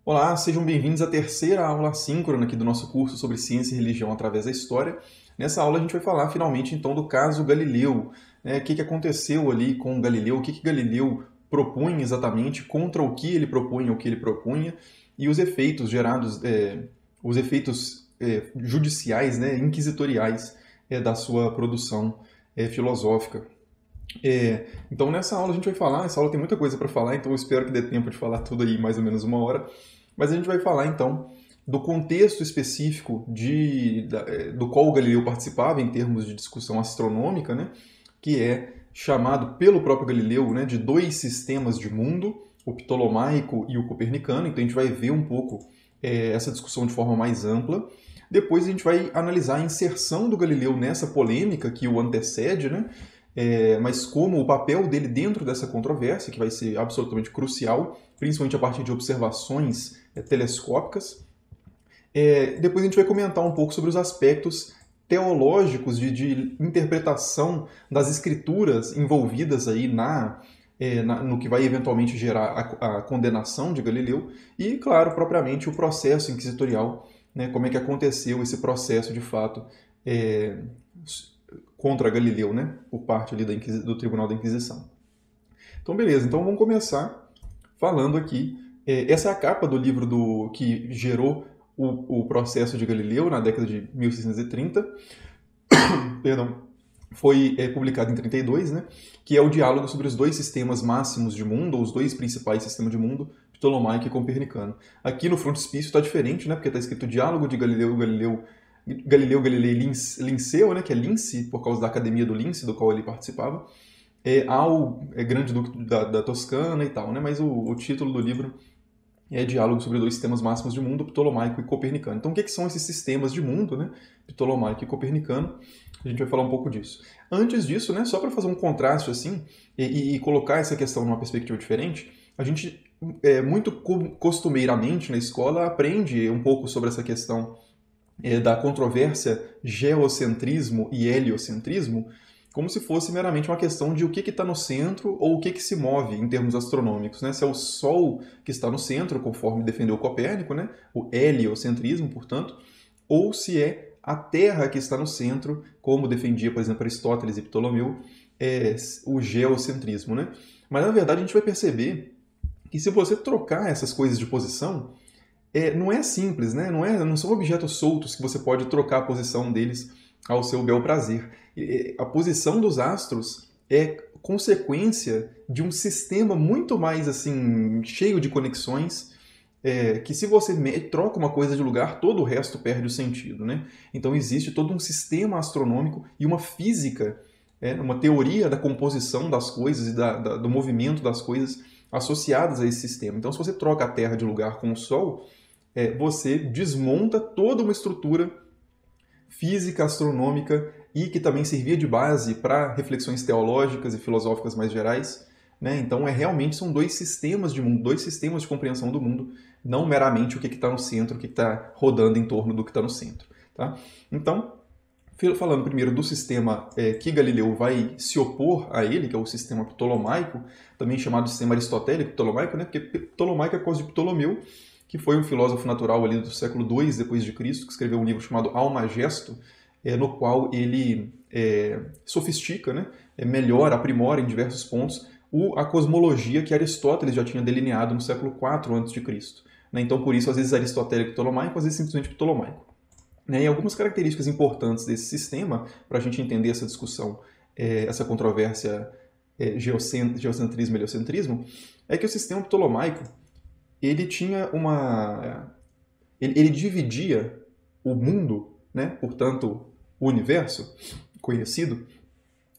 Olá, sejam bem-vindos à terceira aula assíncrona aqui do nosso curso sobre ciência e religião através da história. Nessa aula a gente vai falar finalmente então do caso Galileu, né? O que aconteceu ali com Galileu, o que Galileu propunha exatamente, contra o que ele propunha, o que ele propunha, e os efeitos gerados, os efeitos judiciais, né, inquisitoriais da sua produção filosófica. Então nessa aula a gente vai falar, essa aula tem muita coisa para falar, então eu espero que dê tempo de falar tudo aí mais ou menos uma hora. Mas a gente vai falar então do contexto específico do qual o Galileu participava em termos de discussão astronômica, né, que é chamado pelo próprio Galileu, né, de dois sistemas de mundo, o ptolomaico e o copernicano. Então a gente vai ver um pouco essa discussão de forma mais ampla. Depois a gente vai analisar a inserção do Galileu nessa polêmica que o antecede, né, mas como o papel dele dentro dessa controvérsia, que vai ser absolutamente crucial, principalmente a partir de observações telescópicas. Depois a gente vai comentar um pouco sobre os aspectos teológicos de interpretação das escrituras envolvidas aí no que vai eventualmente gerar a condenação de Galileu e, claro, propriamente o processo inquisitorial, né, como é que aconteceu esse processo de fato contra Galileu, né, por parte ali do Tribunal da Inquisição. Então, beleza. Então, vamos começar falando aqui. Essa é a capa do livro que gerou o processo de Galileu na década de 1630. Perdão. Foi publicado em 32, né, que é o diálogo sobre os dois sistemas máximos de mundo, ou os dois principais sistemas de mundo, ptolomaico e copernicano. Aqui no frontispício está diferente, né, porque está escrito Diálogo de Galileu Galilei Linceu, né, que é Lince, por causa da Academia do Lince, do qual ele participava, ao Grande Duque da Toscana e tal, né, mas o título do livro é Diálogo sobre dois sistemas máximos de mundo, ptolomaico e copernicano. Então, o que são esses sistemas de mundo, né, ptolomaico e copernicano? A gente vai falar um pouco disso. Antes disso, né, só para fazer um contraste assim e colocar essa questão numa perspectiva diferente, a gente muito costumeiramente na escola aprende um pouco sobre essa questão da controvérsia geocentrismo e heliocentrismo, como se fosse meramente uma questão de o que está no centro ou o que se move em termos astronômicos, né? Se é o Sol que está no centro, conforme defendeu Copérnico, né? O heliocentrismo, portanto, ou se é a Terra que está no centro, como defendia, por exemplo, Aristóteles e Ptolomeu, o geocentrismo, né? Mas, na verdade, a gente vai perceber que se você trocar essas coisas de posição, não é simples, né? Não são objetos soltos que você pode trocar a posição deles ao seu bel prazer. A posição dos astros é consequência de um sistema muito mais assim cheio de conexões, que se você troca uma coisa de lugar, todo o resto perde o sentido, né? Então existe todo um sistema astronômico e uma física, uma teoria da composição das coisas e do movimento das coisas associadas a esse sistema. Então se você troca a Terra de lugar com o Sol, você desmonta toda uma estrutura física, astronômica e que também servia de base para reflexões teológicas e filosóficas mais gerais, né? Então, realmente são dois sistemas de mundo, dois sistemas de compreensão do mundo, não meramente o que está no centro, o que está rodando em torno do que está no centro. Tá? Então, falando primeiro do sistema que Galileu vai se opor a ele, que é o sistema ptolomaico, também chamado sistema aristotélico ptolomaico, né? Porque ptolomaico é coisa de Ptolomeu, que foi um filósofo natural ali do século II depois de Cristo, que escreveu um livro chamado Almagesto, no qual ele sofistica, né, melhora, aprimora em diversos pontos a cosmologia que Aristóteles já tinha delineado no século IV a.C. Né? Então, por isso, às vezes aristotélico ptolomaico, às vezes simplesmente ptolomaico. Né? E algumas características importantes desse sistema, para a gente entender essa discussão, essa controvérsia geocentrismo e heliocentrismo, é que o sistema ptolomaico ele tinha ele dividia o mundo, né, portanto, o universo conhecido,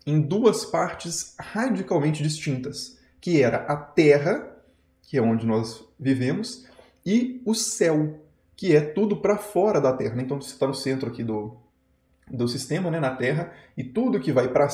em duas partes radicalmente distintas, que era a Terra, que é onde nós vivemos, e o céu, que é tudo para fora da Terra. Então você está no centro aqui do sistema, né, na Terra, e tudo que vai para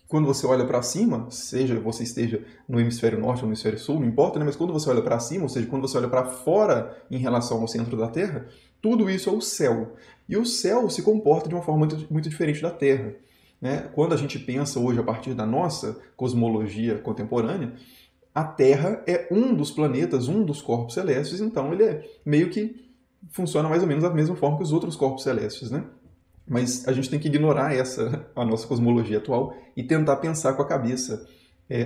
quando você olha para cima, seja você esteja no hemisfério norte ou no hemisfério sul, não importa, né? Mas quando você olha para cima, ou seja, quando você olha para fora em relação ao centro da Terra, tudo isso é o céu. E o céu se comporta de uma forma muito, muito diferente da Terra. Né? Quando a gente pensa hoje a partir da nossa cosmologia contemporânea, a Terra é um dos planetas, um dos corpos celestes, então ele é meio que funciona mais ou menos da mesma forma que os outros corpos celestes, né? Mas a gente tem que ignorar a nossa cosmologia atual e tentar pensar com a cabeça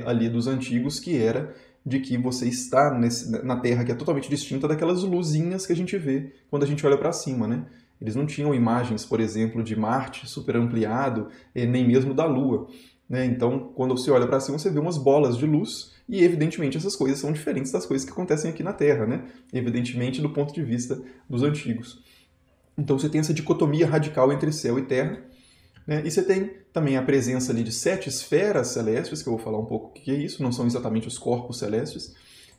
ali dos antigos, que era de que você está na Terra, que é totalmente distinta daquelas luzinhas que a gente vê quando a gente olha para cima, né? Eles não tinham imagens, por exemplo, de Marte super ampliado, nem mesmo da Lua, né? Então, quando você olha para cima, você vê umas bolas de luz e, evidentemente, essas coisas são diferentes das coisas que acontecem aqui na Terra, né? Evidentemente, do ponto de vista dos antigos. Então, você tem essa dicotomia radical entre céu e terra, né? E você tem também a presença ali de 7 esferas celestes, que eu vou falar um pouco o que é isso, não são exatamente os corpos celestes,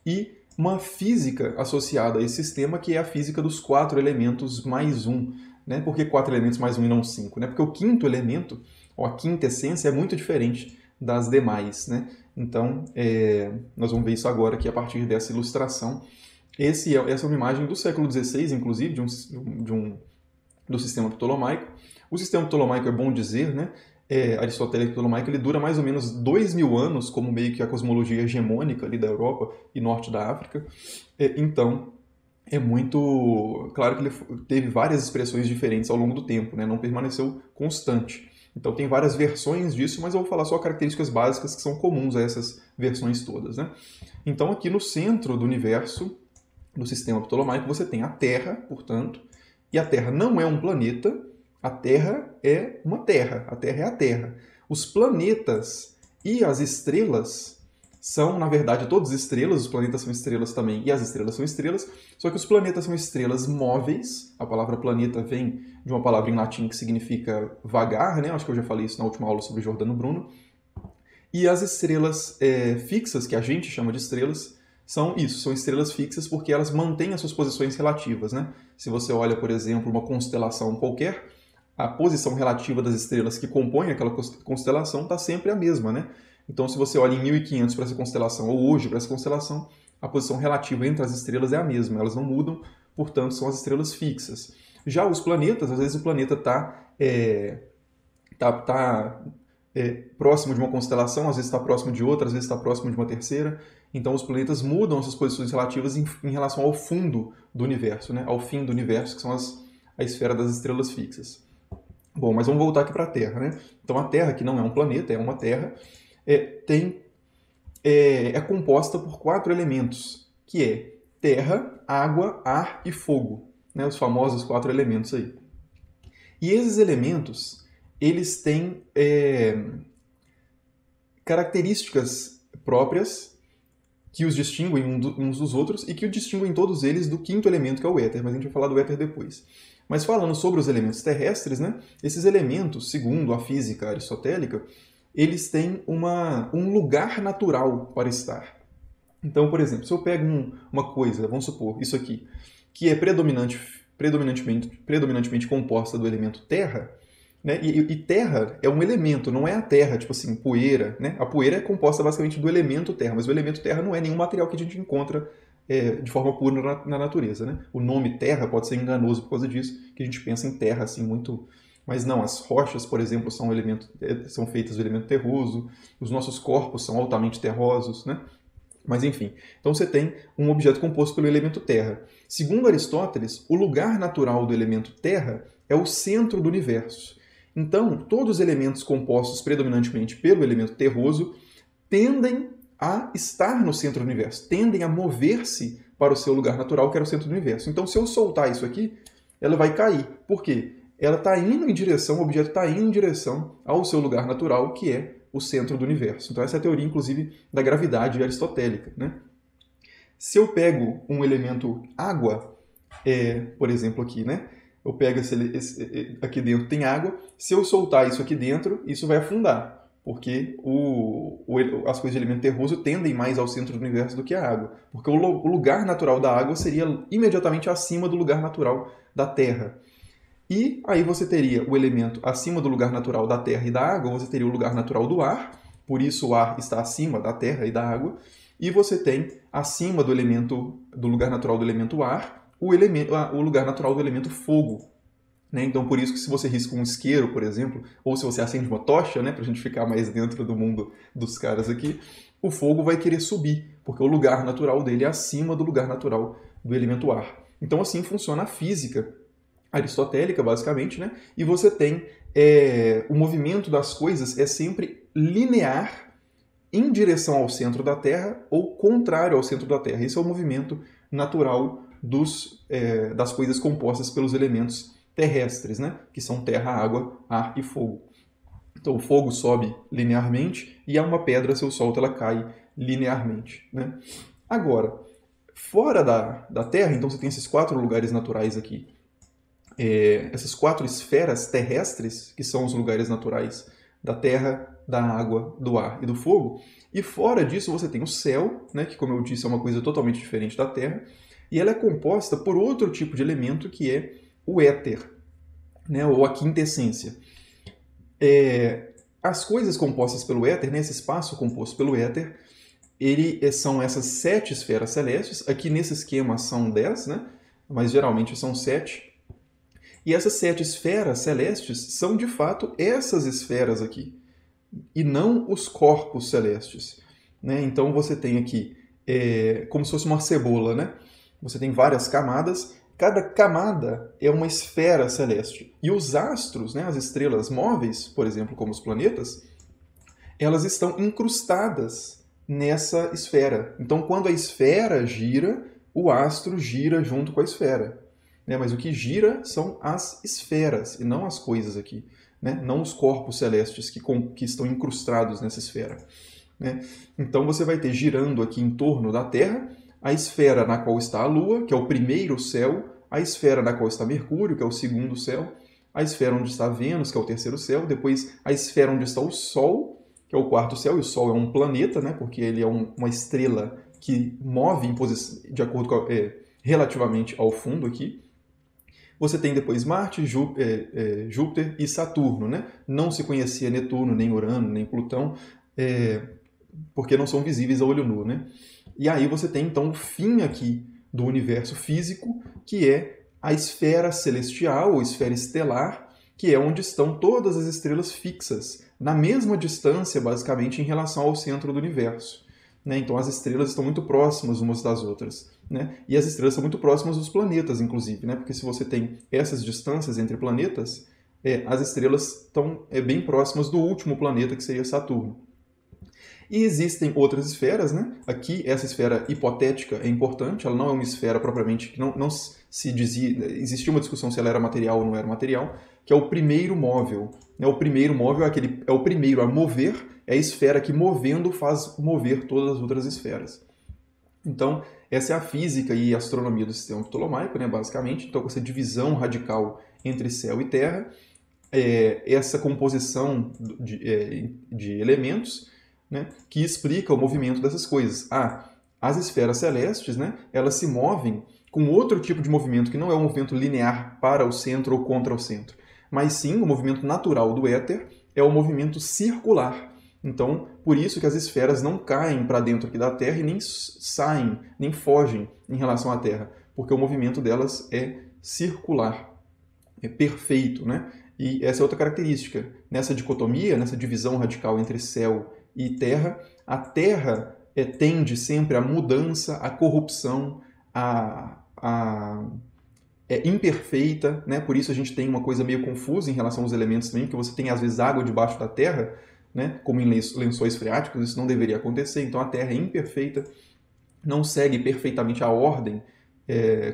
e uma física associada a esse sistema, que é a física dos 4 elementos mais 1. Né? Por que 4 elementos mais 1 e não 5? Né? Porque o quinto elemento, ou a quinta essência, é muito diferente das demais. Né? Então, nós vamos ver isso agora aqui a partir dessa ilustração. Essa é uma imagem do século XVI, inclusive, do sistema ptolomaico. O sistema ptolomaico, é bom dizer, né? Aristotélico ptolomaico, ele dura mais ou menos 2000 anos, como meio que a cosmologia hegemônica ali da Europa e norte da África. Então, é muito claro que ele teve várias expressões diferentes ao longo do tempo, né? Não permaneceu constante. Então, tem várias versões disso, mas eu vou falar só características básicas que são comuns a essas versões todas, né? Então, aqui no centro do universo, do sistema ptolomaico, você tem a Terra, portanto, e a Terra não é um planeta, a Terra é uma Terra, a Terra é a Terra. Os planetas e as estrelas são, na verdade, todas estrelas, os planetas são estrelas também e as estrelas são estrelas, só que os planetas são estrelas móveis, a palavra planeta vem de uma palavra em latim que significa vagar, né? Acho que eu já falei isso na última aula sobre Giordano Bruno. E as estrelas fixas, que a gente chama de estrelas, são estrelas fixas porque elas mantêm as suas posições relativas, né? Se você olha, por exemplo, uma constelação qualquer, a posição relativa das estrelas que compõem aquela constelação está sempre a mesma, né? Então, se você olha em 1500 para essa constelação, ou hoje para essa constelação, a posição relativa entre as estrelas é a mesma, elas não mudam, portanto, são as estrelas fixas. Já os planetas, às vezes o planeta está próximo de uma constelação, às vezes está próximo de outra, às vezes está próximo de uma terceira. Então os planetas mudam suas posições relativas em relação ao fundo do universo, né? Ao fim do universo, que são a esfera das estrelas fixas. Bom, mas vamos voltar aqui para a Terra, né? Então a Terra, que não é um planeta, é uma Terra, é composta por 4 elementos, que é terra, água, ar e fogo, né? Os famosos 4 elementos aí. E esses elementos, eles têm características próprias que os distinguem uns dos outros e que o distinguem todos eles do quinto elemento, que é o éter, mas a gente vai falar do éter depois. Mas falando sobre os elementos terrestres, né, esses elementos, segundo a física aristotélica, eles têm um lugar natural para estar. Então, por exemplo, se eu pego uma coisa, vamos supor, isso aqui, que é predominantemente composta do elemento terra, né? E terra é um elemento, não é a terra, tipo assim, poeira, né? A poeira é composta basicamente do elemento terra, mas o elemento terra não é nenhum material que a gente encontra de forma pura na natureza, né? O nome terra pode ser enganoso por causa disso, que a gente pensa em terra assim muito... Mas não, as rochas, por exemplo, são feitas do elemento terroso, os nossos corpos são altamente terrosos, né? Mas enfim, então você tem um objeto composto pelo elemento terra. Segundo Aristóteles, o lugar natural do elemento terra é o centro do universo. Então, todos os elementos compostos predominantemente pelo elemento terroso tendem a estar no centro do universo, tendem a mover-se para o seu lugar natural, que era o centro do universo. Então, se eu soltar isso aqui, ela vai cair. Por quê? Ela está indo em direção, o objeto está indo em direção ao seu lugar natural, que é o centro do universo. Então, essa é a teoria, inclusive, da gravidade aristotélica, né? Se eu pego um elemento água, por exemplo, aqui, né? Eu pego aqui dentro tem água, se eu soltar isso aqui dentro, isso vai afundar, porque as coisas de elemento terroso tendem mais ao centro do universo do que a água, porque o lugar natural da água seria imediatamente acima do lugar natural da Terra. E aí você teria o elemento acima do lugar natural da Terra e da água, você teria o lugar natural do ar, por isso o ar está acima da Terra e da água, e você tem acima do lugar natural do elemento ar, o lugar natural do elemento fogo. Né? Então, por isso que se você risca um isqueiro, por exemplo, ou se você acende uma tocha, né, para a gente ficar mais dentro do mundo dos caras aqui, o fogo vai querer subir, porque o lugar natural dele é acima do lugar natural do elemento ar. Então assim funciona a física aristotélica, basicamente, né? E você tem o movimento das coisas é sempre linear em direção ao centro da Terra ou contrário ao centro da Terra. Esse é o movimento natural das coisas compostas pelos elementos terrestres, né? Que são terra, água, ar e fogo. Então o fogo sobe linearmente e uma pedra, se eu solto, ela cai linearmente, né? Agora, fora da Terra, então você tem esses 4 lugares naturais aqui. Essas 4 esferas terrestres, que são os lugares naturais da terra, da água, do ar e do fogo. E fora disso você tem o céu, né, que como eu disse é uma coisa totalmente diferente da terra, e ela é composta por outro tipo de elemento que é o éter, né, ou a quintessência. As coisas compostas pelo éter, né, esse espaço composto pelo éter, são essas 7 esferas celestes. Aqui nesse esquema são 10, né, mas geralmente são 7. E essas 7 esferas celestes são, de fato, essas esferas aqui, e não os corpos celestes, né? Então você tem aqui, como se fosse uma cebola, né? Você tem várias camadas, cada camada é uma esfera celeste. E os astros, né, as estrelas móveis, por exemplo, como os planetas, elas estão incrustadas nessa esfera. Então, quando a esfera gira, o astro gira junto com a esfera. Mas o que gira são as esferas e não as coisas aqui, né? Não os corpos celestes que estão incrustados nessa esfera, né? Então você vai ter girando aqui em torno da Terra a esfera na qual está a Lua, que é o primeiro céu, a esfera na qual está Mercúrio, que é o segundo céu, a esfera onde está Vênus, que é o terceiro céu, depois a esfera onde está o Sol, que é o quarto céu, e o Sol é um planeta, né? Porque ele é uma estrela que move de acordo com relativamente ao fundo aqui. Você tem depois Marte, Júpiter e Saturno, né? Não se conhecia Netuno, nem Urano, nem Plutão, porque não são visíveis a olho nu, né? E aí você tem, então, o fim aqui do universo físico, que é a esfera celestial, ou esfera estelar, que é onde estão todas as estrelas fixas, na mesma distância, basicamente, em relação ao centro do universo. Né? Então as estrelas estão muito próximas umas das outras. Né? E as estrelas são muito próximas dos planetas, inclusive, né? Porque se você tem essas distâncias entre planetas, as estrelas estão bem próximas do último planeta, que seria Saturno. E existem outras esferas, né? Aqui, essa esfera hipotética é importante, ela não é uma esfera propriamente, que não se dizia, existia uma discussão se ela era material ou não era material, que é o primeiro móvel. O primeiro móvel é o primeiro a mover, é a esfera que movendo faz mover todas as outras esferas. Então, essa é a física e a astronomia do sistema ptolomaico, né, basicamente. Então, com essa divisão radical entre céu e terra, essa composição de elementos, né, que explica o movimento dessas coisas. As esferas celestes, né, elas se movem com outro tipo de movimento, que não é um movimento linear para o centro ou contra o centro, mas sim o movimento natural do éter é o movimento circular. Então, por isso que as esferas não caem para dentro aqui da Terra e nem saem, nem fogem em relação à Terra, porque o movimento delas é circular, é perfeito, né? E essa é outra característica. Nessa dicotomia, nessa divisão radical entre céu e terra, a Terra tende sempre à mudança, à corrupção, é imperfeita, né? Por isso a gente tem uma coisa meio confusa em relação aos elementos também, porque você tem às vezes água debaixo da Terra, né? Como em lençóis freáticos, isso não deveria acontecer, então a Terra é imperfeita, não segue perfeitamente a ordem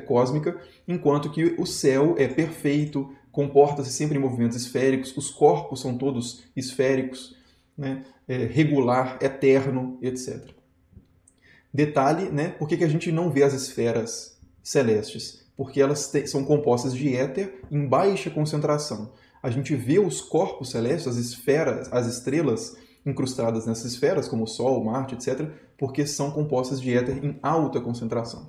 cósmica, enquanto que o céu é perfeito, comporta-se sempre em movimentos esféricos, os corpos são todos esféricos, né? Regular, eterno, etc. Detalhe, né? Por que a gente não vê as esferas celestes? Porque elas são compostas de éter em baixa concentração. A gente vê os corpos celestes, as esferas, as estrelas incrustadas nessas esferas, como o Sol, Marte, etc., porque são compostas de éter em alta concentração.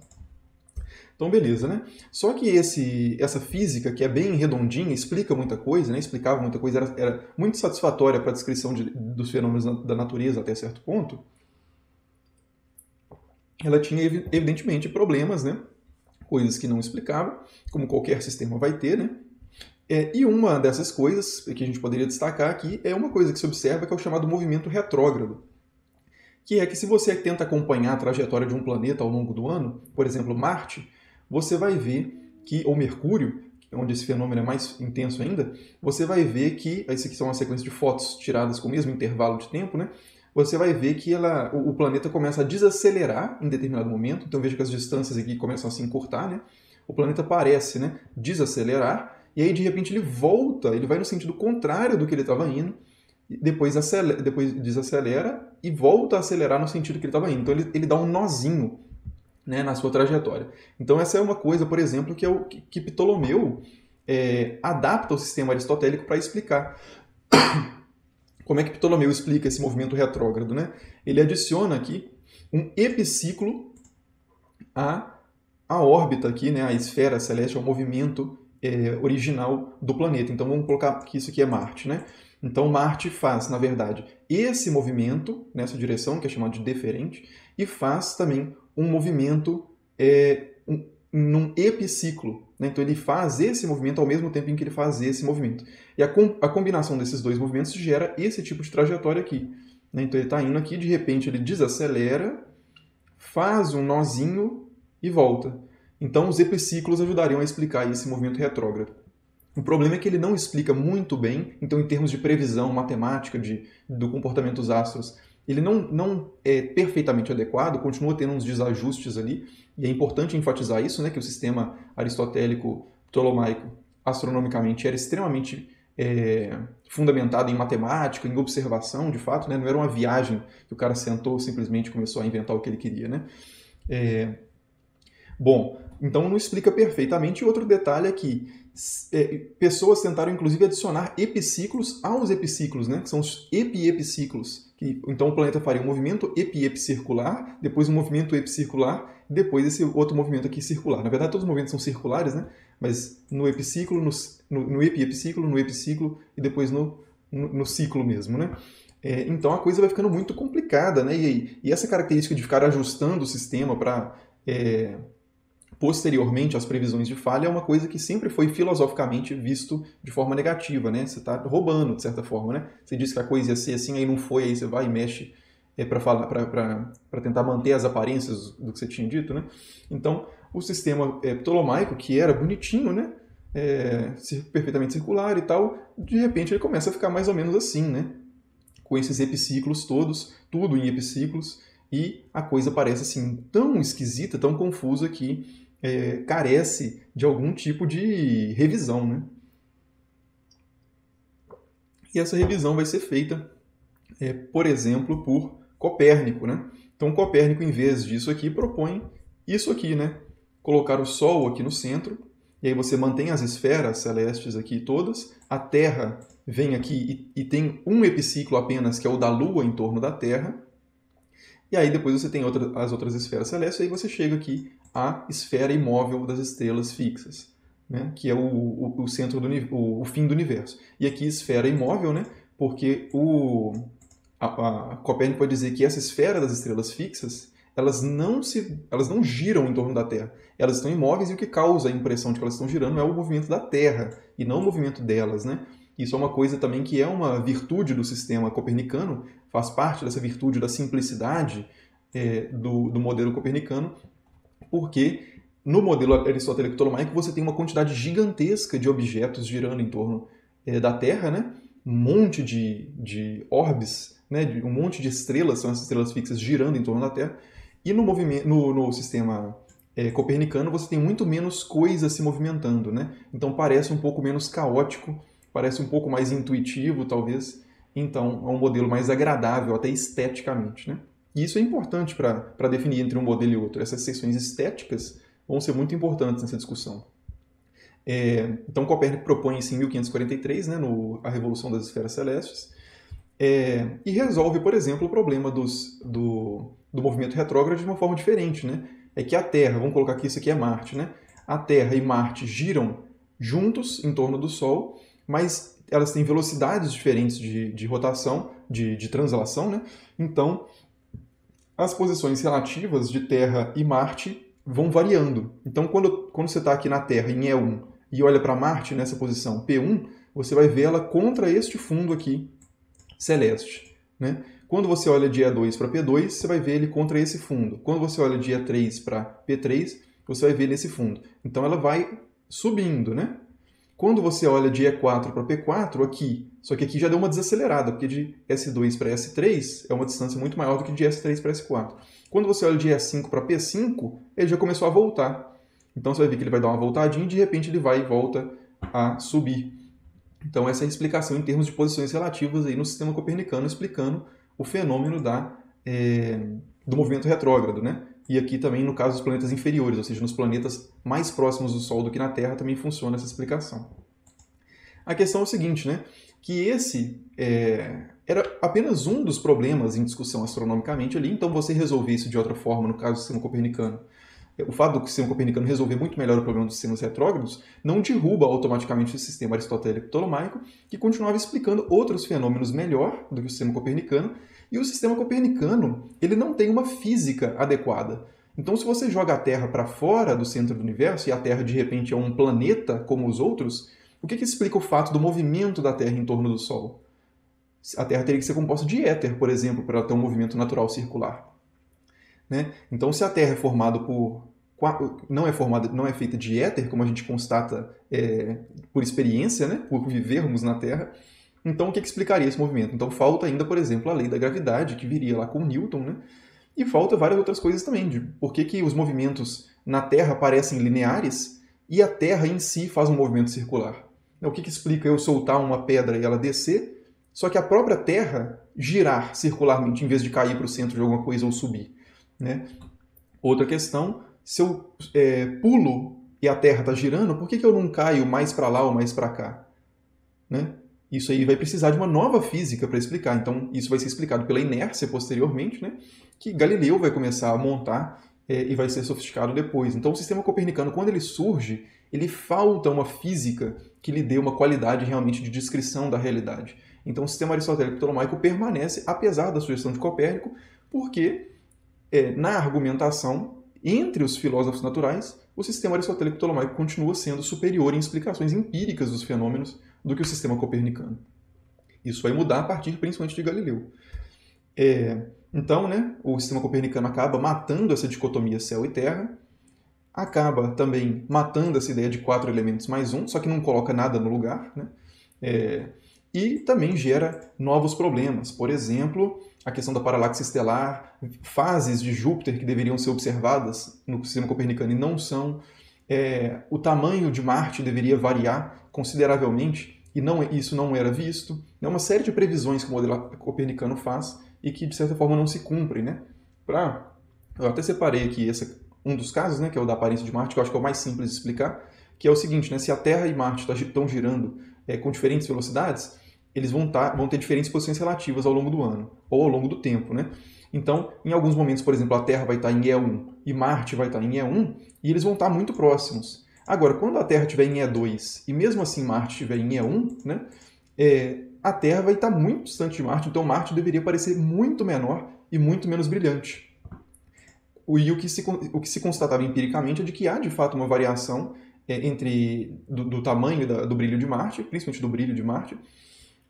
Então, beleza, né? Só que essa física, que é bem redondinha, explica muita coisa, né? Explicava muita coisa, era muito satisfatória para a descrição dos fenômenos da natureza até certo ponto. Ela tinha, evidentemente, problemas, né? Coisas que não explicava, como qualquer sistema vai ter, né? E uma dessas coisas que a gente poderia destacar aqui é uma coisa que se observa, que é o chamado movimento retrógrado, que é que se você tenta acompanhar a trajetória de um planeta ao longo do ano, por exemplo, Marte, você vai ver que, ou Mercúrio, onde esse fenômeno é mais intenso ainda, você vai ver que, esse aqui são uma sequência de fotos tiradas com o mesmo intervalo de tempo, né? Você vai ver que o planeta começa a desacelerar em determinado momento, então veja que as distâncias aqui começam a se encurtar, né? O planeta parece, né, desacelerar, e aí de repente ele volta, ele vai no sentido contrário do que ele estava indo, depois desacelera e volta a acelerar no sentido que ele estava indo. Então ele dá um nozinho, né, na sua trajetória. Então essa é uma coisa, por exemplo, que é o que Ptolomeu adapta o sistema aristotélico para explicar. Como é que Ptolomeu explica esse movimento retrógrado, né? Ele adiciona aqui um epiciclo à órbita aqui, né, a esfera celeste, ao movimento original do planeta. Então vamos colocar que isso aqui é Marte, né? Então Marte faz, na verdade, esse movimento nessa direção, que é chamado de deferente, e faz também um movimento num epiciclo. Né? Então ele faz esse movimento ao mesmo tempo em que ele faz esse movimento. E a combinação desses dois movimentos gera esse tipo de trajetória aqui. Né? Então ele está indo aqui, de repente ele desacelera, faz um nozinho e volta. Então os epiciclos ajudariam a explicar esse movimento retrógrado. O problema é que ele não explica muito bem, então em termos de previsão matemática do comportamento dos astros, ele não é perfeitamente adequado, continua tendo uns desajustes ali, e é importante enfatizar isso, né, que o sistema aristotélico ptolomaico, astronomicamente, era extremamente fundamentado em matemática, em observação, de fato, né, não era uma viagem que o cara sentou simplesmente começou a inventar o que ele queria. Né? Bom, então não explica perfeitamente. E outro detalhe é que pessoas tentaram inclusive adicionar epiciclos aos epiciclos, né? Que são os epiepiciclos. Então o planeta faria um movimento epiepicircular, depois um movimento epicircular, depois esse outro movimento aqui circular. Na verdade todos os movimentos são circulares, né? Mas no epiciclo, no epiepiciclo, no epiciclo e depois no ciclo mesmo, né? Então a coisa vai ficando muito complicada, né? E essa característica de ficar ajustando o sistema para posteriormente às previsões de falha é uma coisa que sempre foi filosoficamente visto de forma negativa, né? Você está roubando, de certa forma, né? Você disse que a coisa ia ser assim, aí não foi, aí você vai e mexe para tentar manter as aparências do que você tinha dito, né? Então, o sistema ptolomaico, que era bonitinho, né? Perfeitamente circular e tal, de repente ele começa a ficar mais ou menos assim, né? Com esses epiciclos todos, tudo em epiciclos, e a coisa parece assim tão esquisita, tão confusa que carece de algum tipo de revisão, né? E essa revisão vai ser feita, por exemplo, por Copérnico, né? Então Copérnico, em vez disso aqui, propõe isso aqui, né? Colocar o Sol aqui no centro, e aí você mantém as esferas celestes aqui todas, a Terra vem aqui e tem um epiciclo apenas, que é o da Lua em torno da Terra, e aí depois você tem as outras esferas celestes, e aí você chega aqui à esfera imóvel das estrelas fixas, né? Que é o centro o fim do universo. E aqui esfera imóvel, né? Porque a Copérnico pode dizer que essa esfera das estrelas fixas, elas não giram em torno da Terra. Elas estão imóveis e o que causa a impressão de que elas estão girando é o movimento da Terra e não o movimento delas, né? Isso é uma coisa também que é uma virtude do sistema copernicano, faz parte dessa virtude da simplicidade do modelo copernicano, porque no modelo aristotélico ptolomaico você tem uma quantidade gigantesca de objetos girando em torno da Terra, né? Um monte de orbes, né? Um monte de estrelas, são essas estrelas fixas girando em torno da Terra, e no sistema copernicano você tem muito menos coisas se movimentando, né? Então parece um pouco menos caótico, parece um pouco mais intuitivo, talvez. Então, é um modelo mais agradável, até esteticamente, né? E isso é importante para definir entre um modelo e outro. Essas seções estéticas vão ser muito importantes nessa discussão. Então, Copérnico propõe isso em 1543, né, a Revolução das Esferas Celestes, e resolve, por exemplo, o problema do movimento retrógrado de uma forma diferente, né? É que a Terra, vamos colocar aqui, isso aqui é Marte, né? A Terra e Marte giram juntos em torno do Sol, mas elas têm velocidades diferentes de rotação, de translação, né? Então, as posições relativas de Terra e Marte vão variando. Então, quando você está aqui na Terra em E1 e olha para Marte nessa posição P1, você vai ver ela contra este fundo aqui celeste, né? Quando você olha de E2 para P2, você vai ver ele contra esse fundo. Quando você olha de E3 para P3, você vai ver nesse fundo. Então ela vai subindo, né? Quando você olha de E4 para P4, aqui, só que aqui já deu uma desacelerada, porque de S2 para S3 é uma distância muito maior do que de S3 para S4. Quando você olha de E5 para P5, ele já começou a voltar. Então você vai ver que ele vai dar uma voltadinha e de repente ele vai e volta a subir. Então essa é a explicação em termos de posições relativas aí no sistema copernicano, explicando o fenômeno do movimento retrógrado, né? E aqui também no caso dos planetas inferiores, ou seja, nos planetas mais próximos do Sol do que na Terra, também funciona essa explicação. A questão é o seguinte, né? Que esse era apenas um dos problemas em discussão astronomicamente ali, então você resolver isso de outra forma, no caso do sistema copernicano, o fato do sistema copernicano resolver muito melhor o problema dos sistemas retrógrados não derruba automaticamente o sistema aristotélico-ptolomaico, que continuava explicando outros fenômenos melhor do que o sistema copernicano, e o sistema copernicano ele não tem uma física adequada. Então, se você joga a Terra para fora do centro do universo, e a Terra de repente é um planeta como os outros, o que explica o fato do movimento da Terra em torno do Sol? A Terra teria que ser composta de éter, por exemplo, para ela ter um movimento natural circular. Né? Então, se a Terra é formada não é feita de éter, como a gente constata por experiência, né? Por vivermos na Terra, então o que explicaria esse movimento? Então falta ainda, por exemplo, a lei da gravidade, que viria lá com Newton, né? E falta várias outras coisas também, de por que os movimentos na Terra parecem lineares e a Terra em si faz um movimento circular. O que explica eu soltar uma pedra e ela descer, só que a própria Terra girar circularmente em vez de cair para o centro de alguma coisa ou subir? Né? Outra questão, se eu pulo e a Terra está girando, por que eu não caio mais para lá ou mais para cá? Né? Isso aí vai precisar de uma nova física para explicar. Então, isso vai ser explicado pela inércia posteriormente, né? Que Galileu vai começar a montar e vai ser sofisticado depois. Então, o sistema copernicano, quando ele surge, ele falta uma física que lhe dê uma qualidade realmente de descrição da realidade. Então, o sistema aristotélico-ptolomaico permanece, apesar da sugestão de Copérnico, porque na argumentação entre os filósofos naturais, o sistema aristotélico-ptolomaico continua sendo superior em explicações empíricas dos fenômenos do que o sistema copernicano. Isso vai mudar a partir principalmente de Galileu. Então, né, o sistema copernicano acaba matando essa dicotomia céu e terra, acaba também matando essa ideia de 4 elementos mais um, só que não coloca nada no lugar, né? E também gera novos problemas. Por exemplo, a questão da paralaxe estelar, fases de Júpiter que deveriam ser observadas no sistema copernicano e não são. O tamanho de Marte deveria variar consideravelmente e isso não era visto. É uma série de previsões que o modelo copernicano faz e que, de certa forma, não se cumprem. Né? Eu até separei aqui um dos casos, né, que é o da aparência de Marte, que eu acho que é o mais simples de explicar, que é o seguinte, né, se a Terra e Marte estão girando com diferentes velocidades, eles vão ter diferentes posições relativas ao longo do ano, ou ao longo do tempo, né? Então, em alguns momentos, por exemplo, a Terra vai estar em E1 e Marte vai estar em E1, e eles vão estar muito próximos. Agora, quando a Terra estiver em E2 e mesmo assim Marte estiver em E1, né, a Terra vai estar muito distante de Marte, então Marte deveria parecer muito menor e muito menos brilhante. E o que se constatava empiricamente é de que há, de fato, uma variação do tamanho do brilho de Marte, principalmente do brilho de Marte,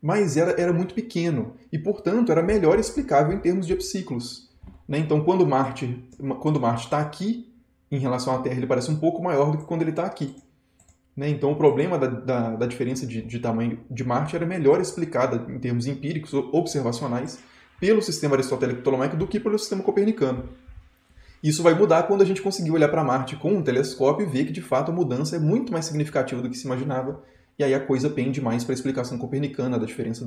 mas era muito pequeno e, portanto, era melhor explicável em termos de epiciclos. Né? Então, quando Marte está aqui, em relação à Terra, ele parece um pouco maior do que quando ele está aqui. Né? Então, o problema da diferença de tamanho de Marte era melhor explicada em termos empíricos, observacionais, pelo sistema aristotélico-ptolomaico do que pelo sistema copernicano. Isso vai mudar quando a gente conseguir olhar para Marte com um telescópio e ver que, de fato, a mudança é muito mais significativa do que se imaginava. E aí a coisa pende mais para a explicação copernicana da diferença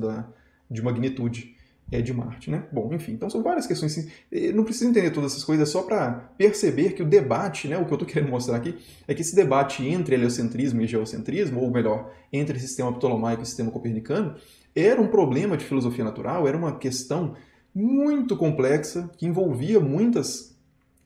de magnitude de Marte, né? Bom, enfim, então são várias questões. Não precisa entender todas essas coisas, é só para perceber que o debate, né, o que eu estou querendo mostrar aqui, é que esse debate entre heliocentrismo e geocentrismo, ou melhor, entre sistema ptolomaico e sistema copernicano, era um problema de filosofia natural, era uma questão muito complexa, que envolvia muitas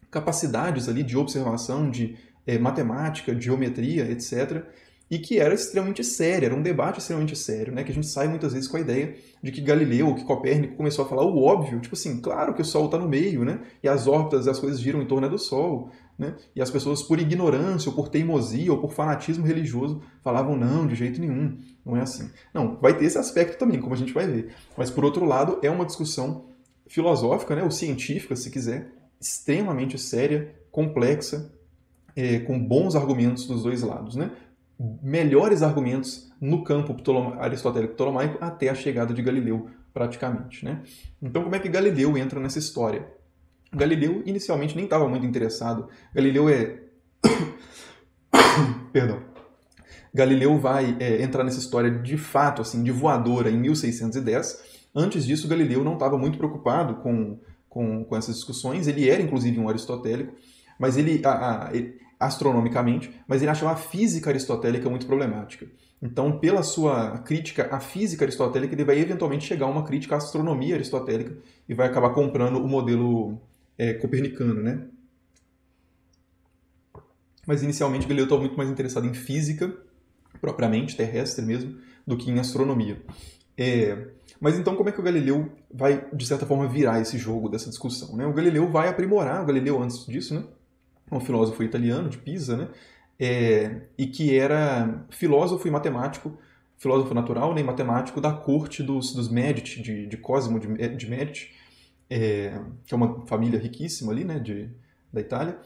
capacidades ali de observação, de matemática, de geometria, etc., e que era extremamente sério, era um debate extremamente sério, né? Que a gente sai muitas vezes com a ideia de que Galileu ou que Copérnico começou a falar o óbvio, tipo assim, claro que o Sol está no meio, né? E as órbitas, as coisas giram em torno do Sol, né? E as pessoas, por ignorância, ou por teimosia, ou por fanatismo religioso, falavam não, de jeito nenhum, não é assim. Não, vai ter esse aspecto também, como a gente vai ver. Mas, por outro lado, é uma discussão filosófica, né, ou científica, se quiser, extremamente séria, complexa, com bons argumentos dos dois lados, né? Melhores argumentos no campo aristotélico-ptolomaico até a chegada de Galileu, praticamente, né? Então, como é que Galileu entra nessa história? Galileu inicialmente nem estava muito interessado. Perdão. Galileu vai entrar nessa história de fato, assim, de voadora em 1610. Antes disso, Galileu não estava muito preocupado com essas discussões. Ele era, inclusive, um aristotélico, mas astronomicamente, mas ele achava a física aristotélica muito problemática. Então, pela sua crítica à física aristotélica, ele vai eventualmente chegar a uma crítica à astronomia aristotélica e vai acabar comprando o modelo copernicano, né? Mas inicialmente Galileu estava muito mais interessado em física, propriamente terrestre mesmo, do que em astronomia. Mas então como é que o Galileu vai, de certa forma, virar esse jogo dessa discussão, né? O Galileu vai aprimorar, o Galileu antes disso, né? Um filósofo italiano de Pisa, né? E que era filósofo e matemático, filósofo natural, né, e matemático da corte dos Medici, de Cosimo de Medici, que é uma família riquíssima ali, né, da Itália.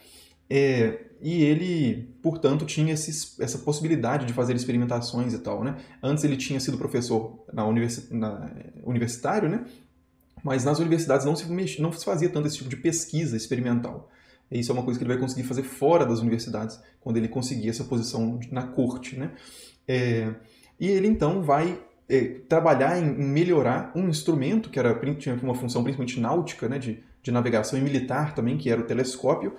E ele, portanto, tinha essa possibilidade de fazer experimentações e tal, né? Antes ele tinha sido professor universitário, né? Mas nas universidades não se fazia tanto esse tipo de pesquisa experimental. E isso é uma coisa que ele vai conseguir fazer fora das universidades, quando ele conseguir essa posição na corte, né? E ele, então, vai trabalhar em melhorar um instrumento que tinha uma função principalmente náutica, né? De navegação e militar também, que era o telescópio.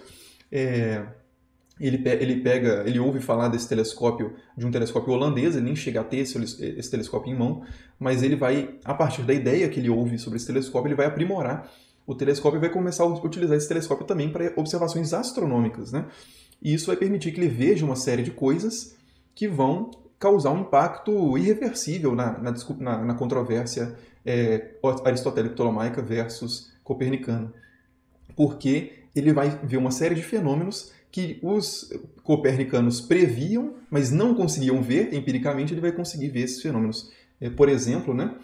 Ele ouve falar desse telescópio, de um telescópio holandês, ele nem chega a ter esse telescópio em mão, mas ele vai, a partir da ideia que ele ouve sobre esse telescópio, ele vai aprimorar o telescópio e vai começar a utilizar esse telescópio também para observações astronômicas, né? E isso vai permitir que ele veja uma série de coisas que vão causar um impacto irreversível na controvérsia aristotélico-ptolomaica versus copernicana. Porque ele vai ver uma série de fenômenos que os copernicanos previam, mas não conseguiam ver empiricamente. Ele vai conseguir ver esses fenômenos. Por exemplo, né,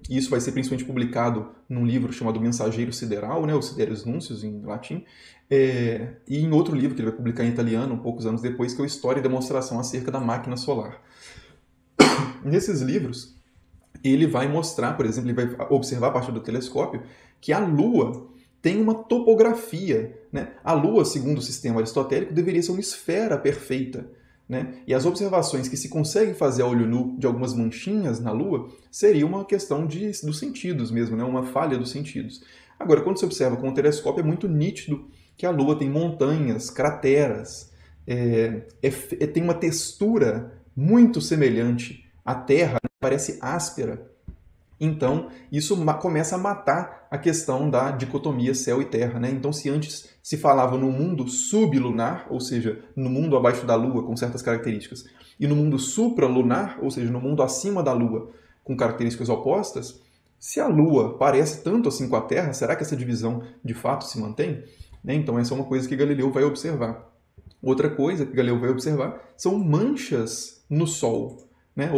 isso vai ser principalmente publicado num livro chamado Mensageiro Sideral, né, o Sidereus Nuncius, em latim, e em outro livro que ele vai publicar em italiano, poucos anos depois, que é o História e Demonstração acerca da Máquina Solar. Nesses livros, ele vai mostrar, por exemplo, ele vai observar a partir do telescópio que a Lua tem uma topografia, né? A Lua, segundo o sistema aristotélico, deveria ser uma esfera perfeita, né? E as observações que se conseguem fazer a olho nu de algumas manchinhas na Lua seria uma questão dos sentidos mesmo, né? Uma falha dos sentidos. Agora, quando se observa com o telescópio, é muito nítido que a Lua tem montanhas, crateras, tem uma textura muito semelhante à Terra, né? Parece áspera. Então, isso começa a matar a questão da dicotomia céu e terra, né? Então, se antes se falava no mundo sublunar, ou seja, no mundo abaixo da Lua, com certas características, e no mundo supralunar, ou seja, no mundo acima da Lua, com características opostas, se a Lua parece tanto assim com a Terra, será que essa divisão de fato se mantém? Né? Então, essa é uma coisa que Galileu vai observar. Outra coisa que Galileu vai observar são manchas no Sol. Né?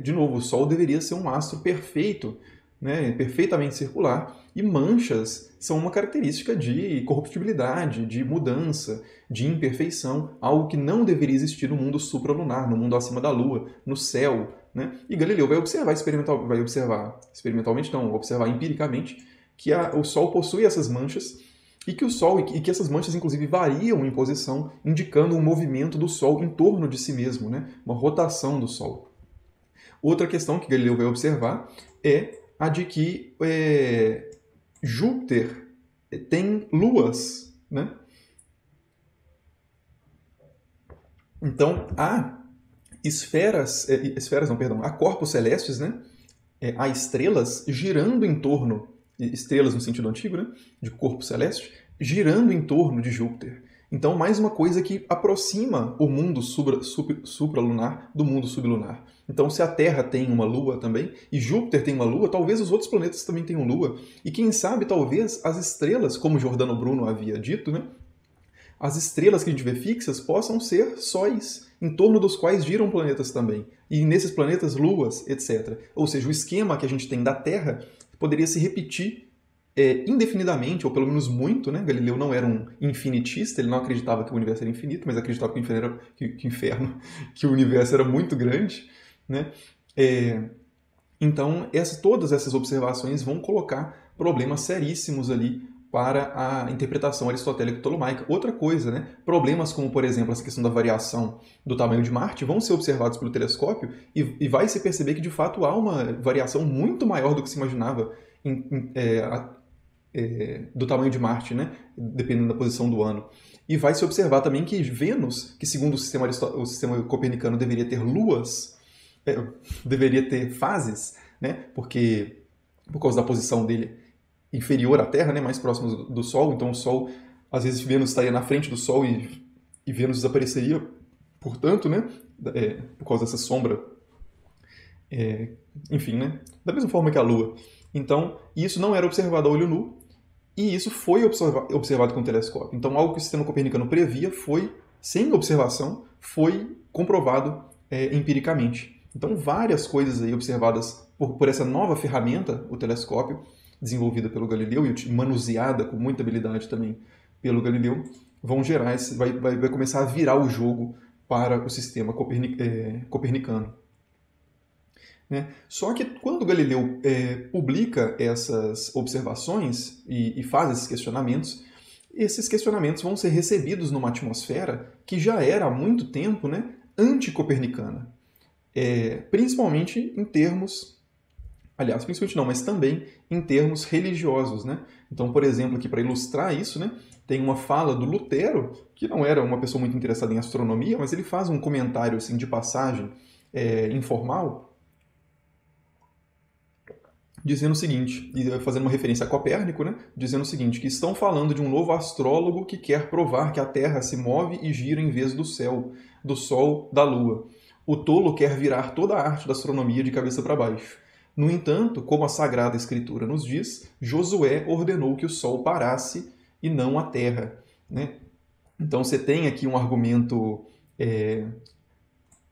De novo, o Sol deveria ser um astro perfeito, né? Perfeitamente circular, e manchas são uma característica de corruptibilidade, de mudança, de imperfeição, algo que não deveria existir no mundo supralunar, no mundo acima da Lua, no céu. Né? E Galileu vai observar experimentalmente não, observar empiricamente, que o Sol possui essas manchas, e que essas manchas, inclusive, variam em posição, indicando um movimento do Sol em torno de si mesmo, né? Uma rotação do Sol. Outra questão que Galileu vai observar é a de que Júpiter tem luas, né? Então, há há corpos celestes, né? Há estrelas girando em torno, estrelas no sentido antigo, né? De corpo celeste, girando em torno de Júpiter. Então, mais uma coisa que aproxima o mundo supralunar do mundo sublunar. Então, se a Terra tem uma lua também, e Júpiter tem uma lua, talvez os outros planetas também tenham lua. E quem sabe, talvez, as estrelas, como Giordano Bruno havia dito, né? As estrelas que a gente vê fixas possam ser sóis, em torno dos quais giram planetas também. E nesses planetas, luas, etc. Ou seja, o esquema que a gente tem da Terra poderia se repetir indefinidamente, ou pelo menos muito, né? Galileu não era um infinitista, ele não acreditava que o universo era infinito, mas acreditava que que o universo era muito grande, né? Então, todas essas observações vão colocar problemas seríssimos ali para a interpretação aristotélica ptolomaica. Outra coisa, né? Problemas como, por exemplo, essa questão da variação do tamanho de Marte vão ser observados pelo telescópio e vai se perceber que, de fato, há uma variação muito maior do que se imaginava do tamanho de Marte, né? Dependendo da posição do ano. E vai se observar também que Vênus, que segundo o sistema copernicano deveria ter luas, deveria ter fases, né? Porque por causa da posição dele inferior à Terra, né? Mais próximo do Sol, então o Sol, às vezes Vênus estaria na frente do Sol e Vênus desapareceria, portanto, né? Por causa dessa sombra, enfim, né? Da mesma forma que a Lua. Então, isso não era observado a olho nu, e isso foi observado com o telescópio. Então, algo que o sistema copernicano previa foi, sem observação, foi comprovado empiricamente. Então, várias coisas aí observadas por essa nova ferramenta, o telescópio, desenvolvida pelo Galileu e manuseada com muita habilidade também pelo Galileu, vão gerar, vai começar a virar o jogo para o sistema copernicano. Né? Só que quando Galileu publica essas observações e faz esses questionamentos vão ser recebidos numa atmosfera que já era há muito tempo, né, anticopernicana. Principalmente em termos, aliás, principalmente não, mas também em termos religiosos. Né? Então, por exemplo, aqui para ilustrar isso, né, tem uma fala do Lutero, que não era uma pessoa muito interessada em astronomia, mas ele faz um comentário assim, de passagem informal, dizendo o seguinte, e fazendo uma referência a Copérnico, né, dizendo o seguinte, que estão falando de um novo astrólogo que quer provar que a Terra se move e gira em vez do céu, do Sol, da Lua. O tolo quer virar toda a arte da astronomia de cabeça para baixo. No entanto, como a Sagrada Escritura nos diz, Josué ordenou que o Sol parasse e não a Terra. Né? Então você tem aqui um argumento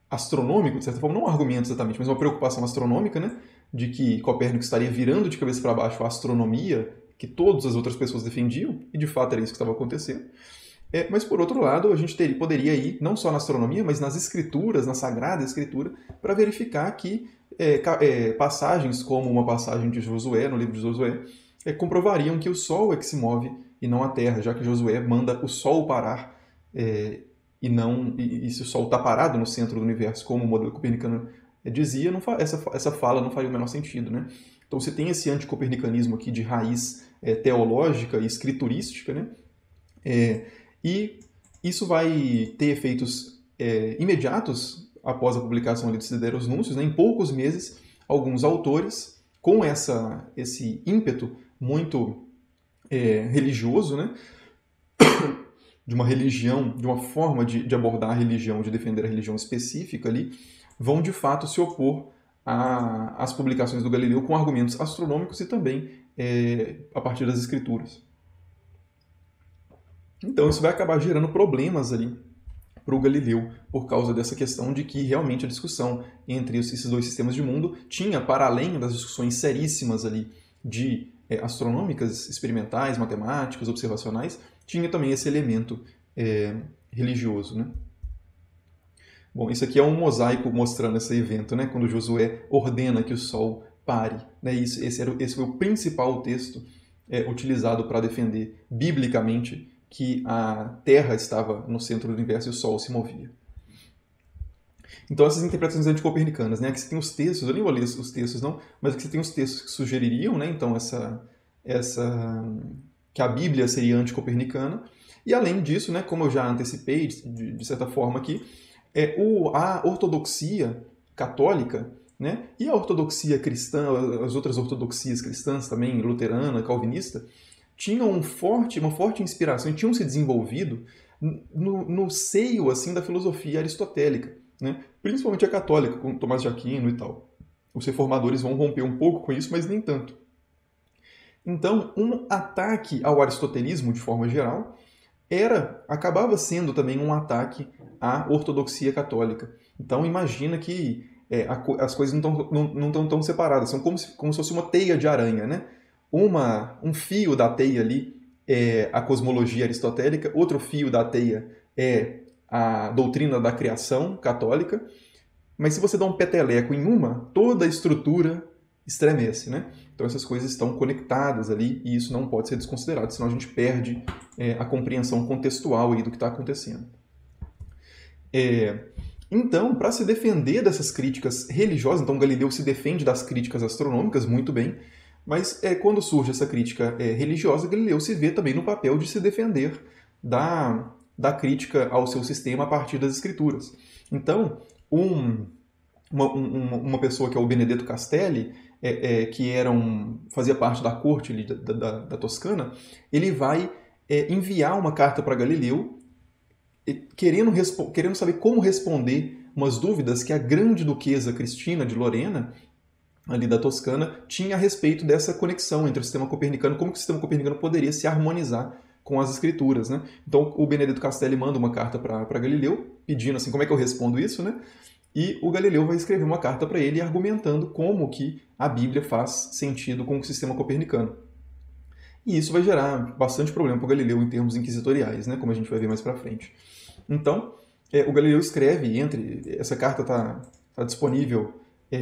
astronômico, de certa forma, não um argumento exatamente, mas uma preocupação astronômica, né? De que Copérnico estaria virando de cabeça para baixo a astronomia que todas as outras pessoas defendiam, e de fato era isso que estava acontecendo. Mas, por outro lado, a gente poderia ir não só na astronomia, mas nas escrituras, na Sagrada Escritura, para verificar que passagens como uma passagem de Josué, no livro de Josué, comprovariam que o Sol é que se move e não a Terra, já que Josué manda o Sol parar e se o Sol está parado no centro do universo, como o modelo copernicano dizia, essa fala não faria o menor sentido. Né? Então você tem esse anticopernicanismo aqui de raiz teológica e escriturística, né? E isso vai ter efeitos imediatos após a publicação ali do Sidereus Nuncius, né? Em poucos meses, alguns autores, com esse ímpeto muito religioso, né? De uma religião, de uma forma de abordar a religião, de defender a religião específica ali, vão de fato se opor às publicações do Galileu com argumentos astronômicos e também a partir das escrituras. Então isso vai acabar gerando problemas ali para o Galileu, por causa dessa questão de que realmente a discussão entre esses dois sistemas de mundo tinha, para além das discussões seríssimas ali de astronômicas, experimentais, matemáticas, observacionais, tinha também esse elemento religioso. Né? Bom, isso aqui é um mosaico mostrando esse evento, né? Quando Josué ordena que o Sol pare. Né? Esse foi o principal texto utilizado para defender biblicamente que a Terra estava no centro do universo e o Sol se movia. Então essas interpretações anticopernicanas, né? Aqui você tem os textos, eu nem vou ler os textos não, mas aqui você tem os textos que sugeririam, né? Então que a Bíblia seria anticopernicana. E além disso, né? Como eu já antecipei de certa forma aqui, a ortodoxia católica, né? E a ortodoxia cristã, as outras ortodoxias cristãs também, luterana, calvinista, tinham uma forte inspiração e tinham se desenvolvido no seio assim da filosofia aristotélica, né? Principalmente a católica, com Tomás de Aquino e tal. Os reformadores vão romper um pouco com isso, mas nem tanto. Então, um ataque ao aristotelismo, de forma geral, acabava sendo também um ataque à ortodoxia católica. Então, imagina que as coisas não estão tão separadas, são como se fosse uma teia de aranha, né? um fio da teia ali é a cosmologia aristotélica, outro fio da teia é a doutrina da criação católica, mas se você dá um peteleco em uma, toda a estrutura estremece, né? Então essas coisas estão conectadas ali e isso não pode ser desconsiderado, senão a gente perde a compreensão contextual aí do que está acontecendo. Então, para se defender dessas críticas religiosas, então Galileu se defende das críticas astronômicas muito bem, mas quando surge essa crítica religiosa, Galileu se vê também no papel de se defender da crítica ao seu sistema a partir das escrituras. Então, uma pessoa que é o Benedetto Castelli, que fazia parte da corte ali da Toscana, ele vai enviar uma carta para Galileu querendo saber como responder umas dúvidas que a grande duquesa Cristina de Lorena, ali da Toscana, tinha a respeito dessa conexão entre o sistema copernicano, como que o sistema copernicano poderia se harmonizar com as escrituras, né? Então o Benedetto Castelli manda uma carta para Galileu, pedindo assim, como é que eu respondo isso, né? E o Galileu vai escrever uma carta para ele argumentando como que a Bíblia faz sentido com o sistema copernicano. E isso vai gerar bastante problema para o Galileu em termos inquisitoriais, né? Como a gente vai ver mais para frente. Então, o Galileu escreve, essa carta está disponível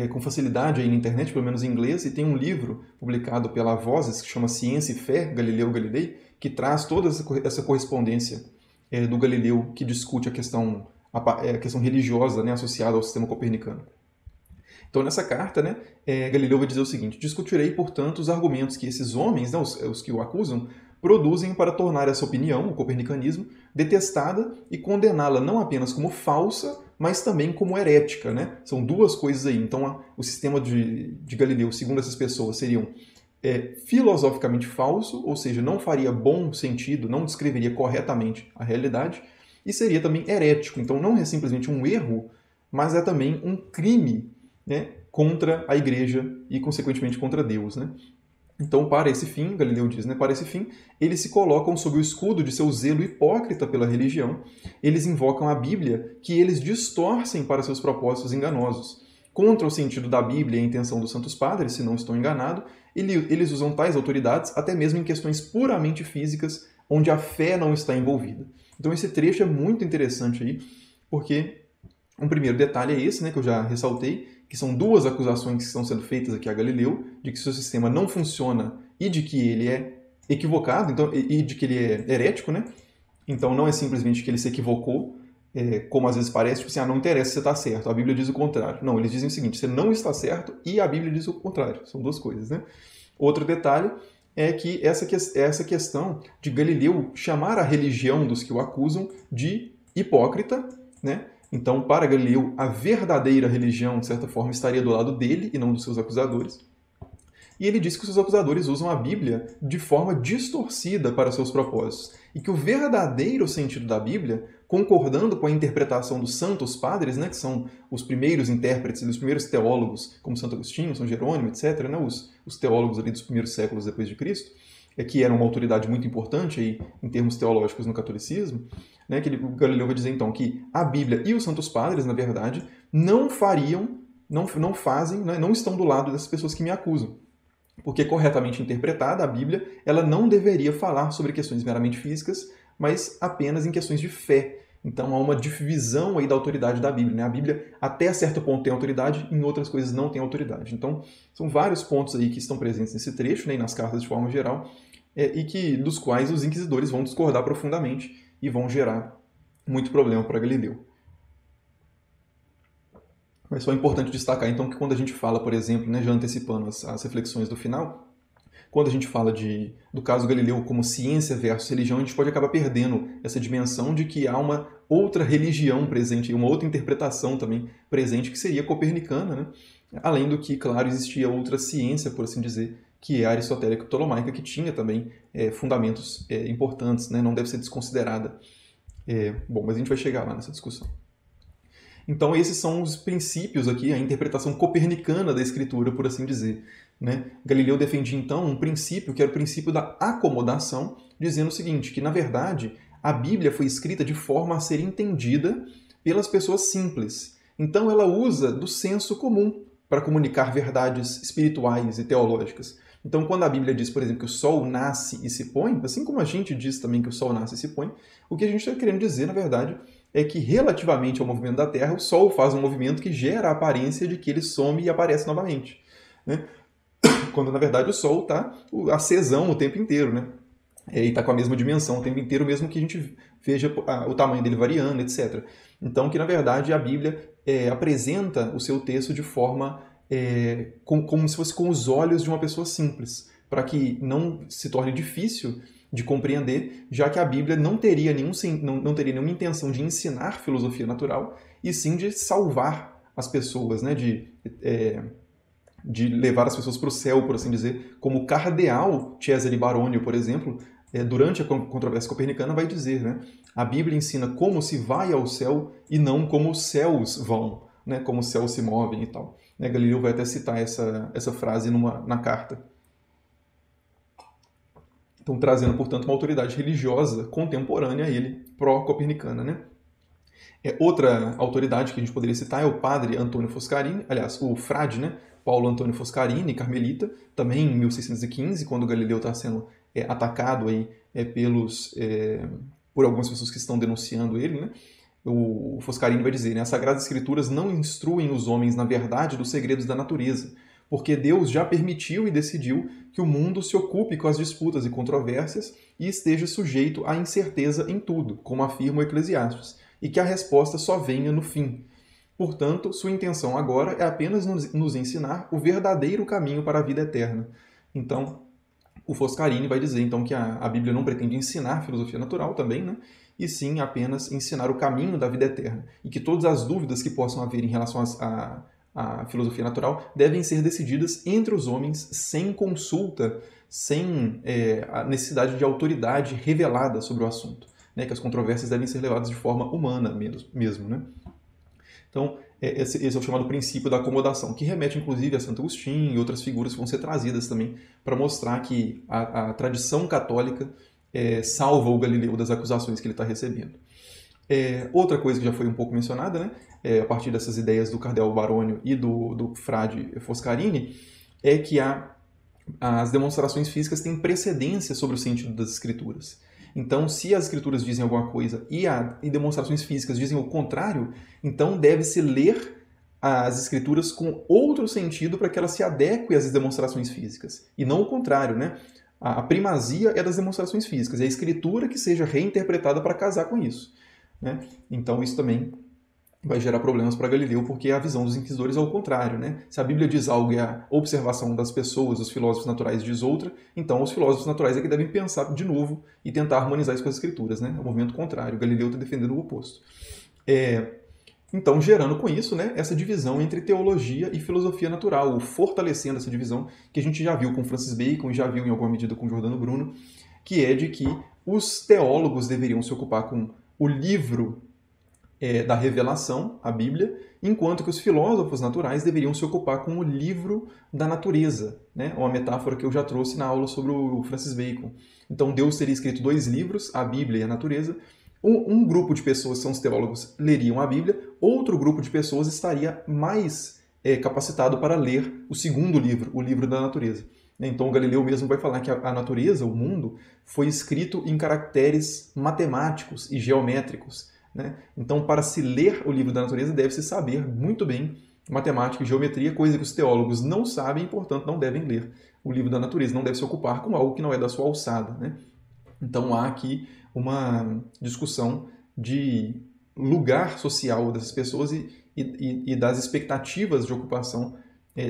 com facilidade aí na internet, pelo menos em inglês, e tem um livro publicado pela Vozes, que chama Ciência e Fé, Galileu Galilei, que traz toda essa correspondência do Galileu que discute a questão religiosa, né, associada ao sistema copernicano. Então, nessa carta, né, Galileu vai dizer o seguinte: discutirei, portanto, os argumentos que esses homens, né, os que o acusam, produzem para tornar essa opinião, o copernicanismo, detestada e condená-la não apenas como falsa, mas também como herética, né? São duas coisas aí. Então, o sistema de Galileu, segundo essas pessoas, seriam filosoficamente falso, ou seja, não faria bom sentido, não descreveria corretamente a realidade, e seria também herético. Então, não é simplesmente um erro, mas é também um crime, né, contra a Igreja e, consequentemente, contra Deus, né? Então, para esse fim, Galileu diz, né, para esse fim, eles se colocam sob o escudo de seu zelo hipócrita pela religião, eles invocam a Bíblia, que eles distorcem para seus propósitos enganosos. Contra o sentido da Bíblia e a intenção dos Santos Padres, se não estou enganado, eles usam tais autoridades até mesmo em questões puramente físicas, onde a fé não está envolvida. Então, esse trecho é muito interessante aí, porque um primeiro detalhe é esse, né, que eu já ressaltei, que são duas acusações que estão sendo feitas aqui a Galileu, de que seu sistema não funciona e de que ele é equivocado, então, e de que ele é herético, né? Então não é simplesmente que ele se equivocou, como às vezes parece, tipo assim, não interessa se você está certo, a Bíblia diz o contrário. Não, eles dizem o seguinte: você não está certo e a Bíblia diz o contrário. São duas coisas, né? Outro detalhe é que essa questão de Galileu chamar a religião dos que o acusam de hipócrita, né? Então, para Galileu, a verdadeira religião, de certa forma, estaria do lado dele e não dos seus acusadores. E ele diz que os seus acusadores usam a Bíblia de forma distorcida para seus propósitos. E que o verdadeiro sentido da Bíblia, concordando com a interpretação dos Santos Padres, né, que são os primeiros intérpretes e os primeiros teólogos, como Santo Agostinho, São Jerônimo, etc., né, os teólogos ali dos primeiros séculos depois de Cristo, que eram uma autoridade muito importante aí, em termos teológicos no catolicismo, né, que o Galileu vai dizer então que a Bíblia e os Santos Padres, na verdade, não fazem, né, não estão do lado dessas pessoas que me acusam. Porque, corretamente interpretada, a Bíblia ela não deveria falar sobre questões meramente físicas, mas apenas em questões de fé. Então há uma divisão aí da autoridade da Bíblia, né? A Bíblia até certo ponto tem autoridade, em outras coisas não tem autoridade. Então são vários pontos aí que estão presentes nesse trecho, né, e nas cartas de forma geral, e dos quais os inquisidores vão discordar profundamente e vão gerar muito problema para Galileu. Mas só é importante destacar, então, que quando a gente fala, por exemplo, né, já antecipando as reflexões do final, quando a gente fala do caso Galileu como ciência versus religião, a gente pode acabar perdendo essa dimensão de que há uma outra religião presente, e uma outra interpretação também presente, que seria copernicana, né? Além do que, claro, existia outra ciência, por assim dizer, que é a aristotélica ptolomaica, que tinha também fundamentos importantes, né? Não deve ser desconsiderada. Bom, mas a gente vai chegar lá nessa discussão. Então esses são os princípios aqui, a interpretação copernicana da escritura, por assim dizer, né? Galileu defendia então um princípio que era o princípio da acomodação, dizendo o seguinte, que na verdade a Bíblia foi escrita de forma a ser entendida pelas pessoas simples. Então ela usa do senso comum para comunicar verdades espirituais e teológicas. Então, quando a Bíblia diz, por exemplo, que o Sol nasce e se põe, assim como a gente diz também que o Sol nasce e se põe, o que a gente está querendo dizer, na verdade, é que relativamente ao movimento da Terra, o Sol faz um movimento que gera a aparência de que ele some e aparece novamente, né? Quando, na verdade, o Sol está acesão o tempo inteiro, né? E está com a mesma dimensão o tempo inteiro, mesmo que a gente veja o tamanho dele variando, etc. Então, que na verdade a Bíblia apresenta o seu texto de forma como se fosse com os olhos de uma pessoa simples, para que não se torne difícil de compreender, já que a Bíblia não teria nenhuma intenção de ensinar filosofia natural, e sim de salvar as pessoas, né? De levar as pessoas para o céu, por assim dizer, como o cardeal Cesare Baronio, por exemplo, durante a controvérsia copernicana, vai dizer, né? A Bíblia ensina como se vai ao céu e não como os céus vão, né? Como os céus se movem e tal. Né? Galileu vai até citar essa frase na carta. Então, trazendo, portanto, uma autoridade religiosa contemporânea a ele, pró-copernicana, né? Outra autoridade que a gente poderia citar é o padre Antônio Foscarini, aliás, o frade, né? Paulo Antônio Foscarini, carmelita, também em 1615, quando Galileu está sendo atacado aí, por algumas pessoas que estão denunciando ele, né? O Foscarini vai dizer, né? As Sagradas Escrituras não instruem os homens na verdade dos segredos da natureza, porque Deus já permitiu e decidiu que o mundo se ocupe com as disputas e controvérsias e esteja sujeito à incerteza em tudo, como afirma o Eclesiastes, e que a resposta só venha no fim. Portanto, sua intenção agora é apenas nos ensinar o verdadeiro caminho para a vida eterna. Então, o Foscarini vai dizer então que a Bíblia não pretende ensinar filosofia natural também, né? E sim apenas ensinar o caminho da vida eterna. E que todas as dúvidas que possam haver em relação à filosofia natural devem ser decididas entre os homens sem consulta, sem a necessidade de autoridade revelada sobre o assunto. Né? Que as controvérsias devem ser levadas de forma humana mesmo, né? Então, esse é o chamado princípio da acomodação, que remete inclusive a Santo Agostinho e outras figuras que vão ser trazidas também para mostrar que a tradição católica salva o Galileu das acusações que ele está recebendo. Outra coisa que já foi um pouco mencionada, né, a partir dessas ideias do cardeal Barônio e do frade Foscarini, é que as demonstrações físicas têm precedência sobre o sentido das escrituras. Então, se as escrituras dizem alguma coisa e demonstrações físicas dizem o contrário, então deve-se ler as escrituras com outro sentido para que elas se adequem às demonstrações físicas. E não o contrário, né? A primazia é das demonstrações físicas, é a escritura que seja reinterpretada para casar com isso. Né? Então, isso também vai gerar problemas para Galileu, porque a visão dos inquisidores é o contrário, né? Se a Bíblia diz algo e a observação das pessoas, dos filósofos naturais diz outra, então os filósofos naturais é que devem pensar de novo e tentar harmonizar isso com as escrituras, né? É o movimento contrário. Galileu está defendendo o oposto. Então, gerando com isso, né, essa divisão entre teologia e filosofia natural, fortalecendo essa divisão que a gente já viu com Francis Bacon e já viu em alguma medida com Giordano Bruno, que é de que os teólogos deveriam se ocupar com o livro da revelação, a Bíblia, enquanto que os filósofos naturais deveriam se ocupar com o livro da natureza, né? Uma metáfora que eu já trouxe na aula sobre o Francis Bacon. Então Deus teria escrito 2 livros, a Bíblia e a natureza. Um grupo de pessoas, são os teólogos, leriam a Bíblia, outro grupo de pessoas estaria mais capacitado para ler o segundo livro, o livro da natureza. Então Galileu mesmo vai falar que a natureza, o mundo, foi escrito em caracteres matemáticos e geométricos. Né? Então, para se ler o livro da natureza, deve-se saber muito bem matemática e geometria, coisa que os teólogos não sabem e, portanto, não devem ler o livro da natureza, não deve se ocupar com algo que não é da sua alçada. Né? Então, há aqui uma discussão de lugar social dessas pessoas e das expectativas de ocupação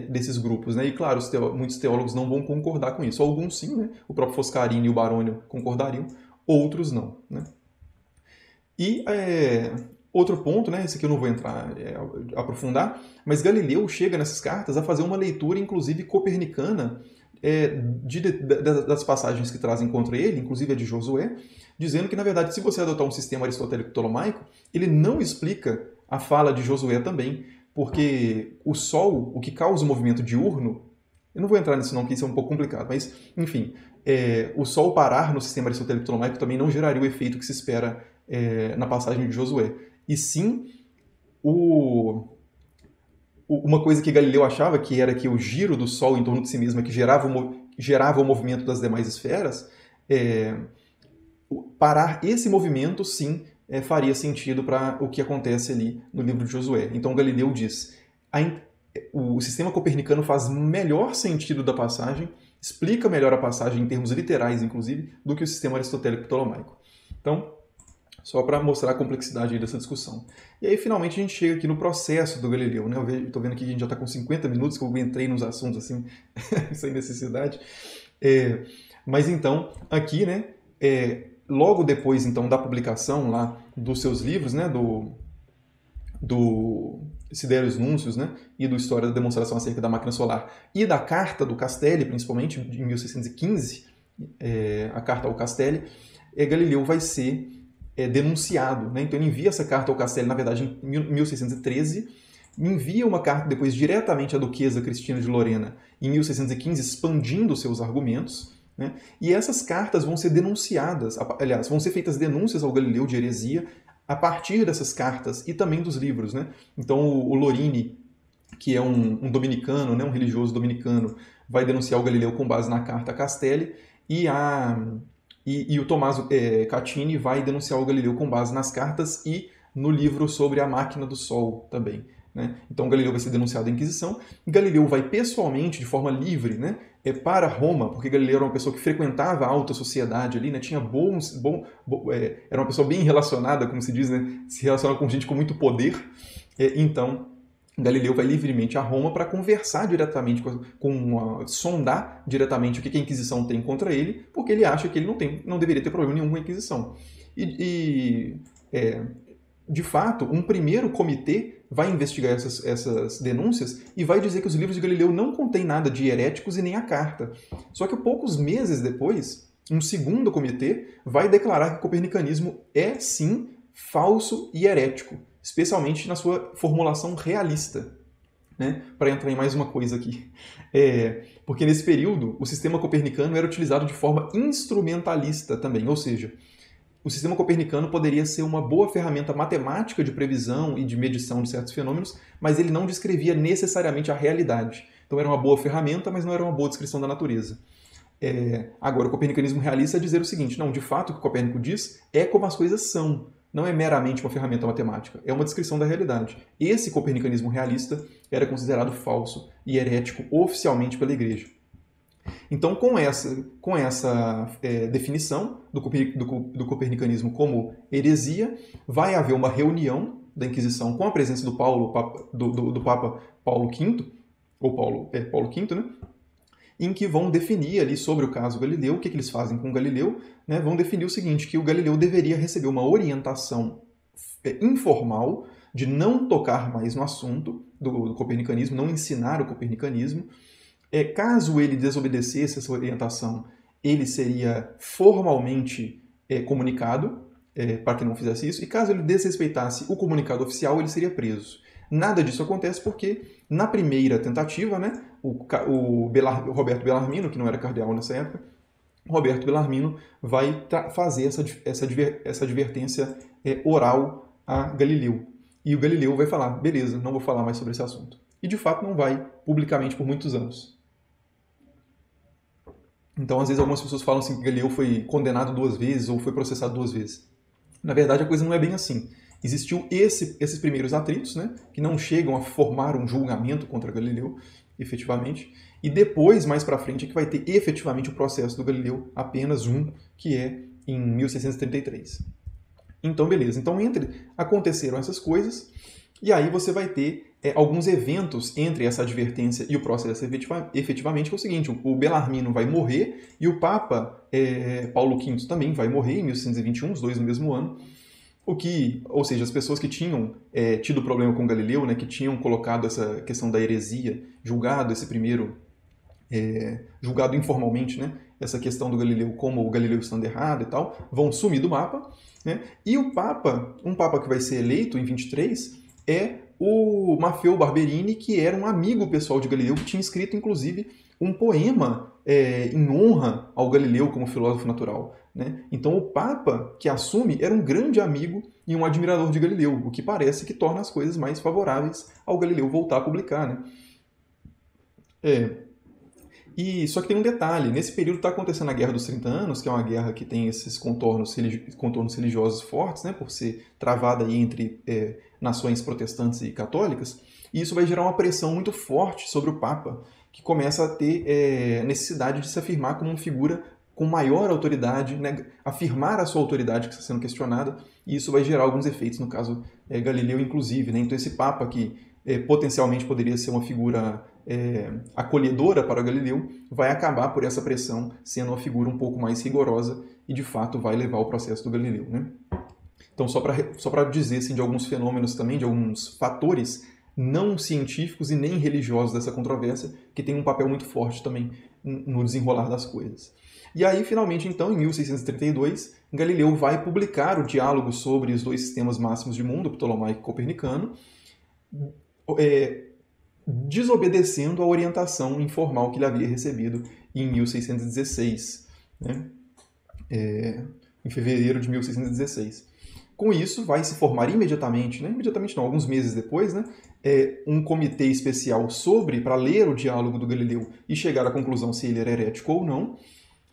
desses grupos. Né? E, claro, muitos teólogos não vão concordar com isso. Alguns sim, né? O próprio Foscarini e o Barônio concordariam, outros não. Né? E outro ponto, né, esse aqui eu não vou aprofundar, mas Galileu chega nessas cartas a fazer uma leitura, inclusive copernicana, das passagens que trazem contra ele, inclusive a de Josué, dizendo que, na verdade, se você adotar um sistema aristotélico ptolomaico, ele não explica a fala de Josué também, porque o Sol, o que causa o movimento diurno, eu não vou entrar nisso não, porque isso é um pouco complicado, mas, enfim, o Sol parar no sistema aristotélico ptolomaico também não geraria o efeito que se espera na passagem de Josué. E sim, uma coisa que Galileu achava, que era que o giro do Sol em torno de si mesmo é que gerava gerava o movimento das demais esferas, parar esse movimento, sim, faria sentido para o que acontece ali no livro de Josué. Então Galileu diz, o sistema copernicano faz melhor sentido da passagem, explica melhor a passagem em termos literais, inclusive, do que o sistema aristotélico ptolomaico. Então, só para mostrar a complexidade aí dessa discussão. E aí, finalmente, a gente chega aqui no processo do Galileu, né? Eu estou vendo aqui que a gente já está com 50 minutos, que eu entrei nos assuntos assim, sem necessidade. Mas então, aqui, né, logo depois então da publicação lá dos seus livros, né, do Siderius Nuncius, né, e do História da Demonstração acerca da Máquina Solar, e da Carta do Castelli, principalmente, em 1615, a Carta ao Castelli, Galileu vai ser denunciado. Né? Então ele envia essa carta ao Castelli, na verdade, em 1613, envia uma carta depois diretamente à Duquesa Cristina de Lorena, em 1615, expandindo seus argumentos, né? E essas cartas vão ser denunciadas, aliás, vão ser feitas denúncias ao Galileu de heresia a partir dessas cartas e também dos livros. Né? Então o Lorini, que é um dominicano, né, um religioso dominicano, vai denunciar o Galileu com base na carta a Castelli, e o Tommaso Catini vai denunciar o Galileu com base nas cartas e no livro sobre a máquina do Sol também. Né? Então Galileu vai ser denunciado à Inquisição. Galileu vai pessoalmente, de forma livre, né, para Roma, porque Galileu era uma pessoa que frequentava a alta sociedade ali, né, tinha era uma pessoa bem relacionada, como se diz, né, se relaciona com gente com muito poder. Então Galileu vai livremente a Roma para conversar diretamente sondar diretamente o que a Inquisição tem contra ele, porque ele acha que ele não deveria ter problema nenhum com a Inquisição. De fato, um primeiro comitê vai investigar essas denúncias e vai dizer que os livros de Galileu não contêm nada de heréticos e nem a carta. Só que poucos meses depois, um segundo comitê vai declarar que o copernicanismo é, sim, falso e herético, especialmente na sua formulação realista. Né? Para entrar em mais uma coisa aqui. Porque nesse período, o sistema copernicano era utilizado de forma instrumentalista também, ou seja, o sistema copernicano poderia ser uma boa ferramenta matemática de previsão e de medição de certos fenômenos, mas ele não descrevia necessariamente a realidade. Então era uma boa ferramenta, mas não era uma boa descrição da natureza. Agora, o copernicanismo realista é dizer o seguinte, não, de fato, o que Copérnico diz é como as coisas são, não é meramente uma ferramenta matemática, é uma descrição da realidade. Esse copernicanismo realista era considerado falso e herético oficialmente pela Igreja. Então, com essa definição do copernicanismo como heresia, vai haver uma reunião da Inquisição com a presença do Papa Paulo V, ou Paulo V, né? Em que vão definir ali sobre o caso Galileu, o que eles fazem com Galileu, né? Vão definir o seguinte, que o Galileu deveria receber uma orientação informal de não tocar mais no assunto do copernicanismo, não ensinar o copernicanismo. Caso ele desobedecesse essa orientação, ele seria formalmente comunicado para que não fizesse isso, e caso ele desrespeitasse o comunicado oficial, ele seria preso. Nada disso acontece porque, na primeira tentativa, né, o Roberto Bellarmino, que não era cardeal nessa época, Roberto Bellarmino vai fazer essa advertência oral a Galileu. E o Galileu vai falar, beleza, não vou falar mais sobre esse assunto. E, de fato, não vai publicamente por muitos anos. Então, às vezes, algumas pessoas falam assim que Galileu foi condenado 2 vezes ou foi processado 2 vezes. Na verdade, a coisa não é bem assim. Existiu esses primeiros atritos, né, que não chegam a formar um julgamento contra Galileu, efetivamente, e depois, mais para frente, é que vai ter efetivamente o processo do Galileu, apenas um, que é em 1633. Então, beleza. Então, aconteceram essas coisas, e aí você vai ter alguns eventos entre essa advertência e o processo efetivamente, que é o seguinte, o Bellarmino vai morrer e o Papa Paulo V também vai morrer em 1621, os dois no mesmo ano, ou seja, as pessoas que tinham tido problema com Galileu, né, que tinham colocado essa questão da heresia, julgado informalmente, né, essa questão do Galileu como o Galileu estando errado e tal, vão sumir do mapa, né, e um Papa que vai ser eleito em 23 é o Maffeo Barberini, que era um amigo pessoal de Galileu, que tinha escrito, inclusive, um poema em honra ao Galileu como filósofo natural. Né? Então, o Papa que assume era um grande amigo e um admirador de Galileu, o que parece que torna as coisas mais favoráveis ao Galileu voltar a publicar. Né? E só que tem um detalhe, nesse período está acontecendo a Guerra dos 30 Anos, que é uma guerra que tem esses contornos religiosos fortes, né, por ser travada aí entre nações protestantes e católicas, e isso vai gerar uma pressão muito forte sobre o Papa, que começa a ter necessidade de se afirmar como uma figura com maior autoridade, né, afirmar a sua autoridade que está sendo questionada, e isso vai gerar alguns efeitos, no caso Galileu inclusive, né, então esse Papa que potencialmente poderia ser uma figura acolhedora para Galileu, vai acabar por essa pressão sendo uma figura um pouco mais rigorosa e de fato vai levar o processo do Galileu, né? Então só para dizer assim, de alguns fenômenos também, de alguns fatores não científicos e nem religiosos dessa controvérsia, que tem um papel muito forte também no desenrolar das coisas. E aí, finalmente, então, em 1632, Galileu vai publicar o diálogo sobre os dois sistemas máximos de mundo, ptolomaico e copernicano, desobedecendo a orientação informal que ele havia recebido em 1616, né? Em fevereiro de 1616. Com isso, vai se formar imediatamente, né? Imediatamente não, alguns meses depois, né? Um comitê especial para ler o diálogo do Galileu e chegar à conclusão se ele era herético ou não,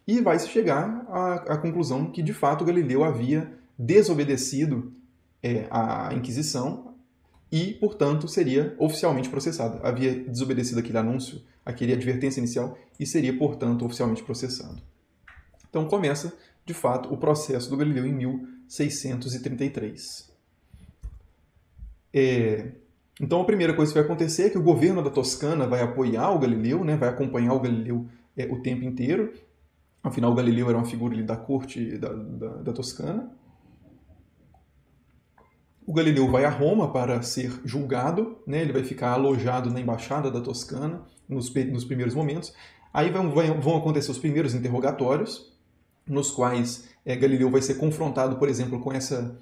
e vai se chegar à conclusão que, de fato, Galileu havia desobedecido a Inquisição e, portanto, seria oficialmente processado. Havia desobedecido aquele anúncio, aquele advertência inicial, e seria, portanto, oficialmente processado. Então começa, de fato, o processo do Galileu em 1633. Então a primeira coisa que vai acontecer é que o governo da Toscana vai apoiar o Galileu, né, vai acompanhar o Galileu o tempo inteiro. Afinal, o Galileu era uma figura ali da corte da Toscana. O Galileu vai a Roma para ser julgado, né? Ele vai ficar alojado na embaixada da Toscana nos primeiros momentos. Aí vão acontecer os primeiros interrogatórios, nos quais Galileu vai ser confrontado, por exemplo, com essa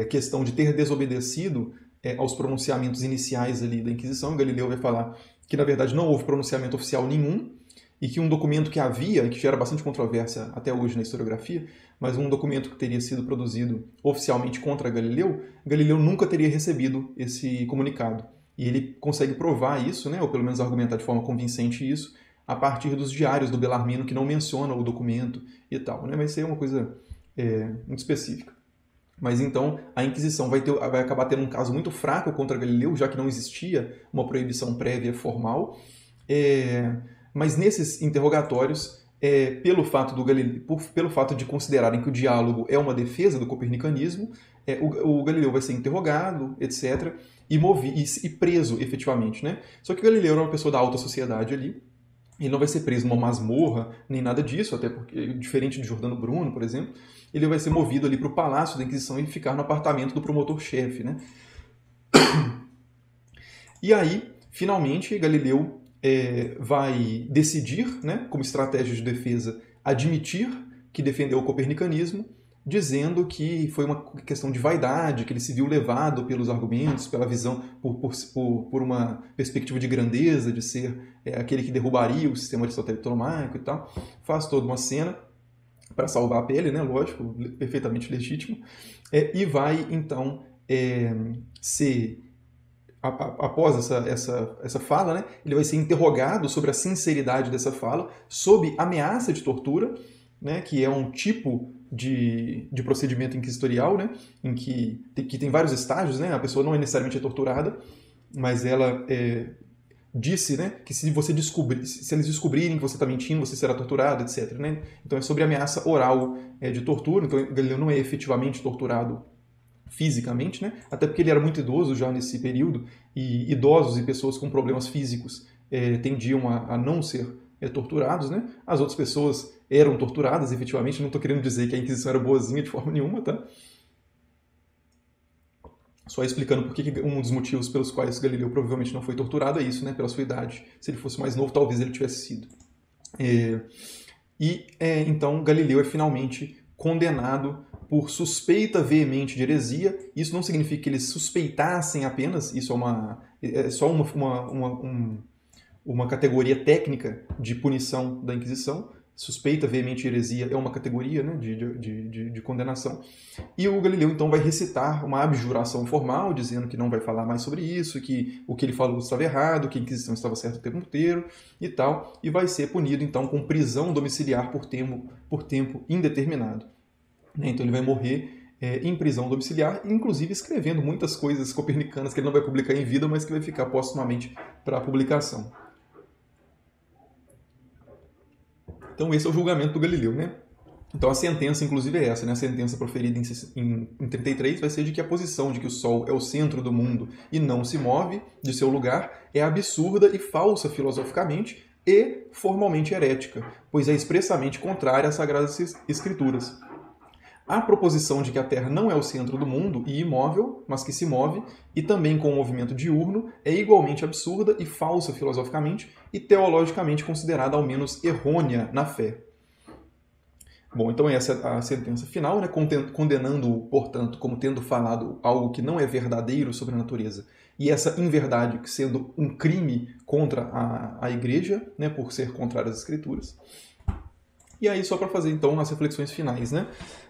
questão de ter desobedecido aos pronunciamentos iniciais ali da Inquisição. Galileu vai falar que, na verdade, não houve pronunciamento oficial nenhum, e que um documento que havia, e que gera bastante controvérsia até hoje na historiografia, mas um documento que teria sido produzido oficialmente contra Galileu, Galileu nunca teria recebido esse comunicado. E ele consegue provar isso, né, ou pelo menos argumentar de forma convincente isso, a partir dos diários do Bellarmino, que não mencionam o documento e tal, né, mas isso aí é uma coisa muito específica. Mas então a Inquisição vai acabar tendo um caso muito fraco contra Galileu, já que não existia uma proibição prévia formal. Mas nesses interrogatórios, pelo fato de considerarem que o diálogo é uma defesa do copernicanismo, o Galileu vai ser interrogado, etc., e preso efetivamente, né? Só que o Galileu era uma pessoa da alta sociedade ali, ele não vai ser preso numa masmorra, nem nada disso, até porque, diferente de Giordano Bruno, por exemplo, ele vai ser movido ali para o Palácio da Inquisição e ficar no apartamento do promotor-chefe, né? E aí, finalmente, Galileu vai decidir, né, como estratégia de defesa, admitir que defendeu o copernicanismo, dizendo que foi uma questão de vaidade, que ele se viu levado pelos argumentos, pela visão, por uma perspectiva de grandeza, de ser aquele que derrubaria o sistema aristotélico ptolomaico e tal. Faz toda uma cena para salvar a pele, né, lógico, perfeitamente legítimo, e vai, então, ser... Após essa fala, né, ele vai ser interrogado sobre a sinceridade dessa fala, sob ameaça de tortura, né, que é um tipo de procedimento inquisitorial, né, em que tem vários estágios, né, a pessoa não é necessariamente torturada, mas ela disse, né, que se eles descobrirem que você está mentindo, você será torturado, etc. Né? Então é sobre ameaça oral de tortura, então Galileu não é efetivamente torturado fisicamente, né? Até porque ele era muito idoso já nesse período, e idosos e pessoas com problemas físicos tendiam a não ser torturados, né? As outras pessoas eram torturadas, efetivamente. Não estou querendo dizer que a Inquisição era boazinha de forma nenhuma, tá? Só explicando porque um dos motivos pelos quais Galileu provavelmente não foi torturado é isso, né? Pela sua idade. Se ele fosse mais novo, talvez ele tivesse sido. Então Galileu é finalmente condenado por suspeita veemente de heresia. Isso não significa que eles suspeitassem apenas, isso é só uma categoria técnica de punição da Inquisição. suspeita, veemente heresia é uma categoria, né, de condenação. E o Galileu, então, vai recitar uma abjuração formal, dizendo que não vai falar mais sobre isso, que o que ele falou estava errado, que a Inquisição estava certa o tempo inteiro e tal, e vai ser punido, então, com prisão domiciliar por tempo indeterminado. Então ele vai morrer em prisão domiciliar, inclusive escrevendo muitas coisas copernicanas que ele não vai publicar em vida, mas que vai ficar póstumamente para a publicação. Então esse é o julgamento do Galileu, né? Então a sentença, inclusive, é essa, né? A sentença proferida em 33 vai ser de que a posição de que o Sol é o centro do mundo e não se move de seu lugar é absurda e falsa filosoficamente e formalmente herética, pois é expressamente contrária às Sagradas Escrituras. A proposição de que a Terra não é o centro do mundo e imóvel, mas que se move, e também com o movimento diurno, é igualmente absurda e falsa filosoficamente e teologicamente considerada ao menos errônea na fé. Bom, então essa é a sentença final, né? Condenando-o, portanto, como tendo falado algo que não é verdadeiro sobre a natureza, e essa inverdade sendo um crime contra a Igreja, né? Por ser contrária às Escrituras. E aí, só para fazer então as reflexões finais, né?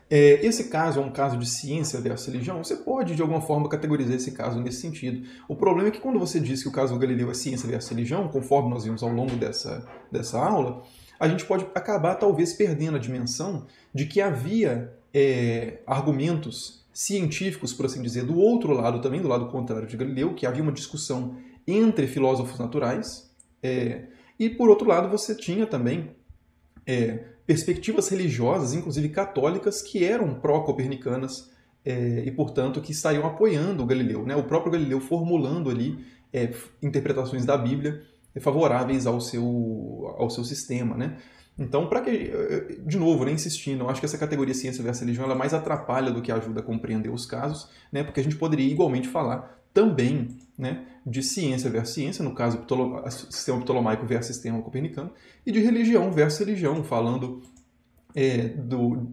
Esse caso é um caso de ciência versus religião? Você pode, de alguma forma, categorizar esse caso nesse sentido. O problema é que quando você diz que o caso do Galileu é ciência versus religião, conforme nós vimos ao longo dessa aula, a gente pode acabar, talvez, perdendo a dimensão de que havia argumentos científicos, por assim dizer, do outro lado também, do lado contrário de Galileu, que havia uma discussão entre filósofos naturais, e, por outro lado, você tinha também perspectivas religiosas, inclusive católicas, que eram pró-copernicanas e, portanto, que estariam apoiando o Galileu, né? O próprio Galileu formulando ali interpretações da Bíblia favoráveis ao seu sistema, né? Então, para que, de novo, né, insistindo, eu acho que essa categoria ciência versus religião ela mais atrapalha do que ajuda a compreender os casos, né? Porque a gente poderia igualmente falar também, né, de ciência versus ciência, no caso, sistema ptolomaico versus sistema copernicano, e de religião versus religião, falando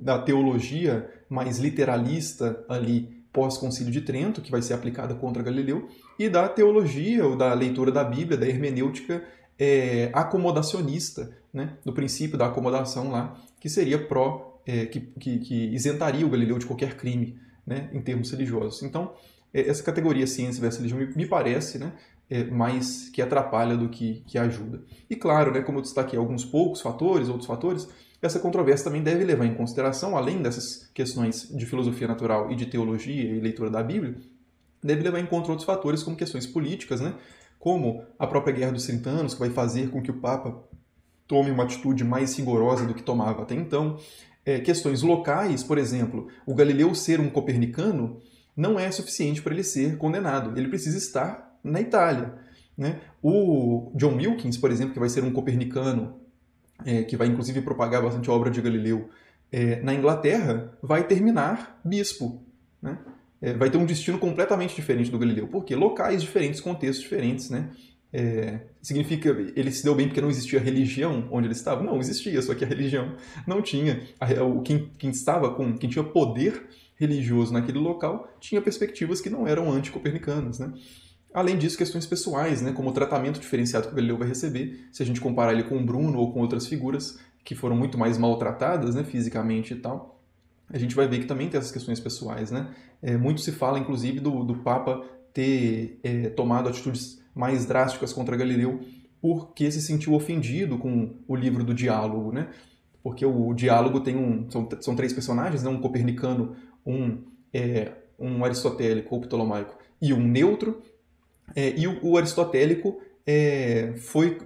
da teologia mais literalista ali pós-concílio de Trento, que vai ser aplicada contra Galileu, e da teologia, ou da leitura da Bíblia, da hermenêutica acomodacionista, né, do princípio da acomodação lá, que seria que isentaria o Galileu de qualquer crime, né, em termos religiosos. Então, essa categoria ciência versus religião me parece, né, mais que atrapalha do que ajuda. E claro, né, como eu destaquei alguns poucos fatores, outros fatores, essa controvérsia também deve levar em consideração, além dessas questões de filosofia natural e de teologia e leitura da Bíblia, deve levar em conta outros fatores como questões políticas, né, como a própria Guerra dos 30 Anos, que vai fazer com que o Papa tome uma atitude mais rigorosa do que tomava até então. Questões locais, por exemplo, o Galileu ser um copernicano não é suficiente para ele ser condenado. Ele precisa estar na Itália, né? O John Wilkins, por exemplo, que vai ser um copernicano, que vai inclusive propagar bastante a obra de Galileu, na Inglaterra, vai terminar bispo, né? Vai ter um destino completamente diferente do Galileu. Por quê? Locais diferentes, contextos diferentes, né? Significa ele se deu bem porque não existia religião onde ele estava? Não, existia, só que a religião não tinha. Quem tinha poder religioso naquele local tinha perspectivas que não eram anticopernicanas, né? Além disso, questões pessoais, né, como o tratamento diferenciado que o Galileu vai receber, se a gente comparar ele com o Bruno ou com outras figuras que foram muito mais maltratadas, né, fisicamente e tal, a gente vai ver que também tem essas questões pessoais, né? Muito se fala, inclusive, do Papa ter tomado atitudes mais drásticas contra Galileu porque se sentiu ofendido com o livro do Diálogo, né? Porque o Diálogo tem são três personagens, né? Um copernicano, um aristotélico ou ptolomaico e um neutro. E o aristotélico foi...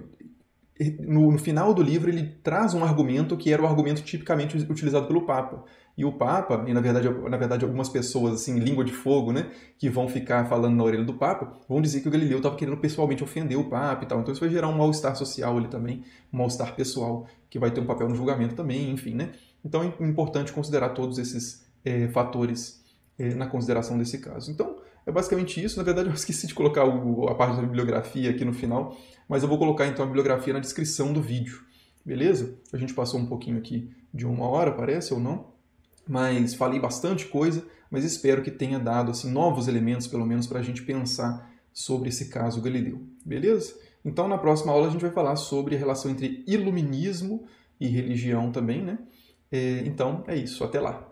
No final do livro, ele traz um argumento que era o argumento tipicamente utilizado pelo Papa. E o Papa, e na verdade algumas pessoas, assim, língua de fogo, né, que vão ficar falando na orelha do Papa, vão dizer que o Galileu estava querendo pessoalmente ofender o Papa e tal. Então isso vai gerar um mal-estar social ali também, um mal-estar pessoal, que vai ter um papel no julgamento também, enfim, né. Então é importante considerar todos esses fatores na consideração desse caso. Então, é basicamente isso. Na verdade, eu esqueci de colocar a parte da bibliografia aqui no final, mas eu vou colocar então a bibliografia na descrição do vídeo, beleza? A gente passou um pouquinho aqui de 1 hora, parece, ou não? Mas falei bastante coisa, mas espero que tenha dado assim, novos elementos, pelo menos, para a gente pensar sobre esse caso Galileu, beleza? Então, na próxima aula, a gente vai falar sobre a relação entre iluminismo e religião também, né? Então é isso, até lá.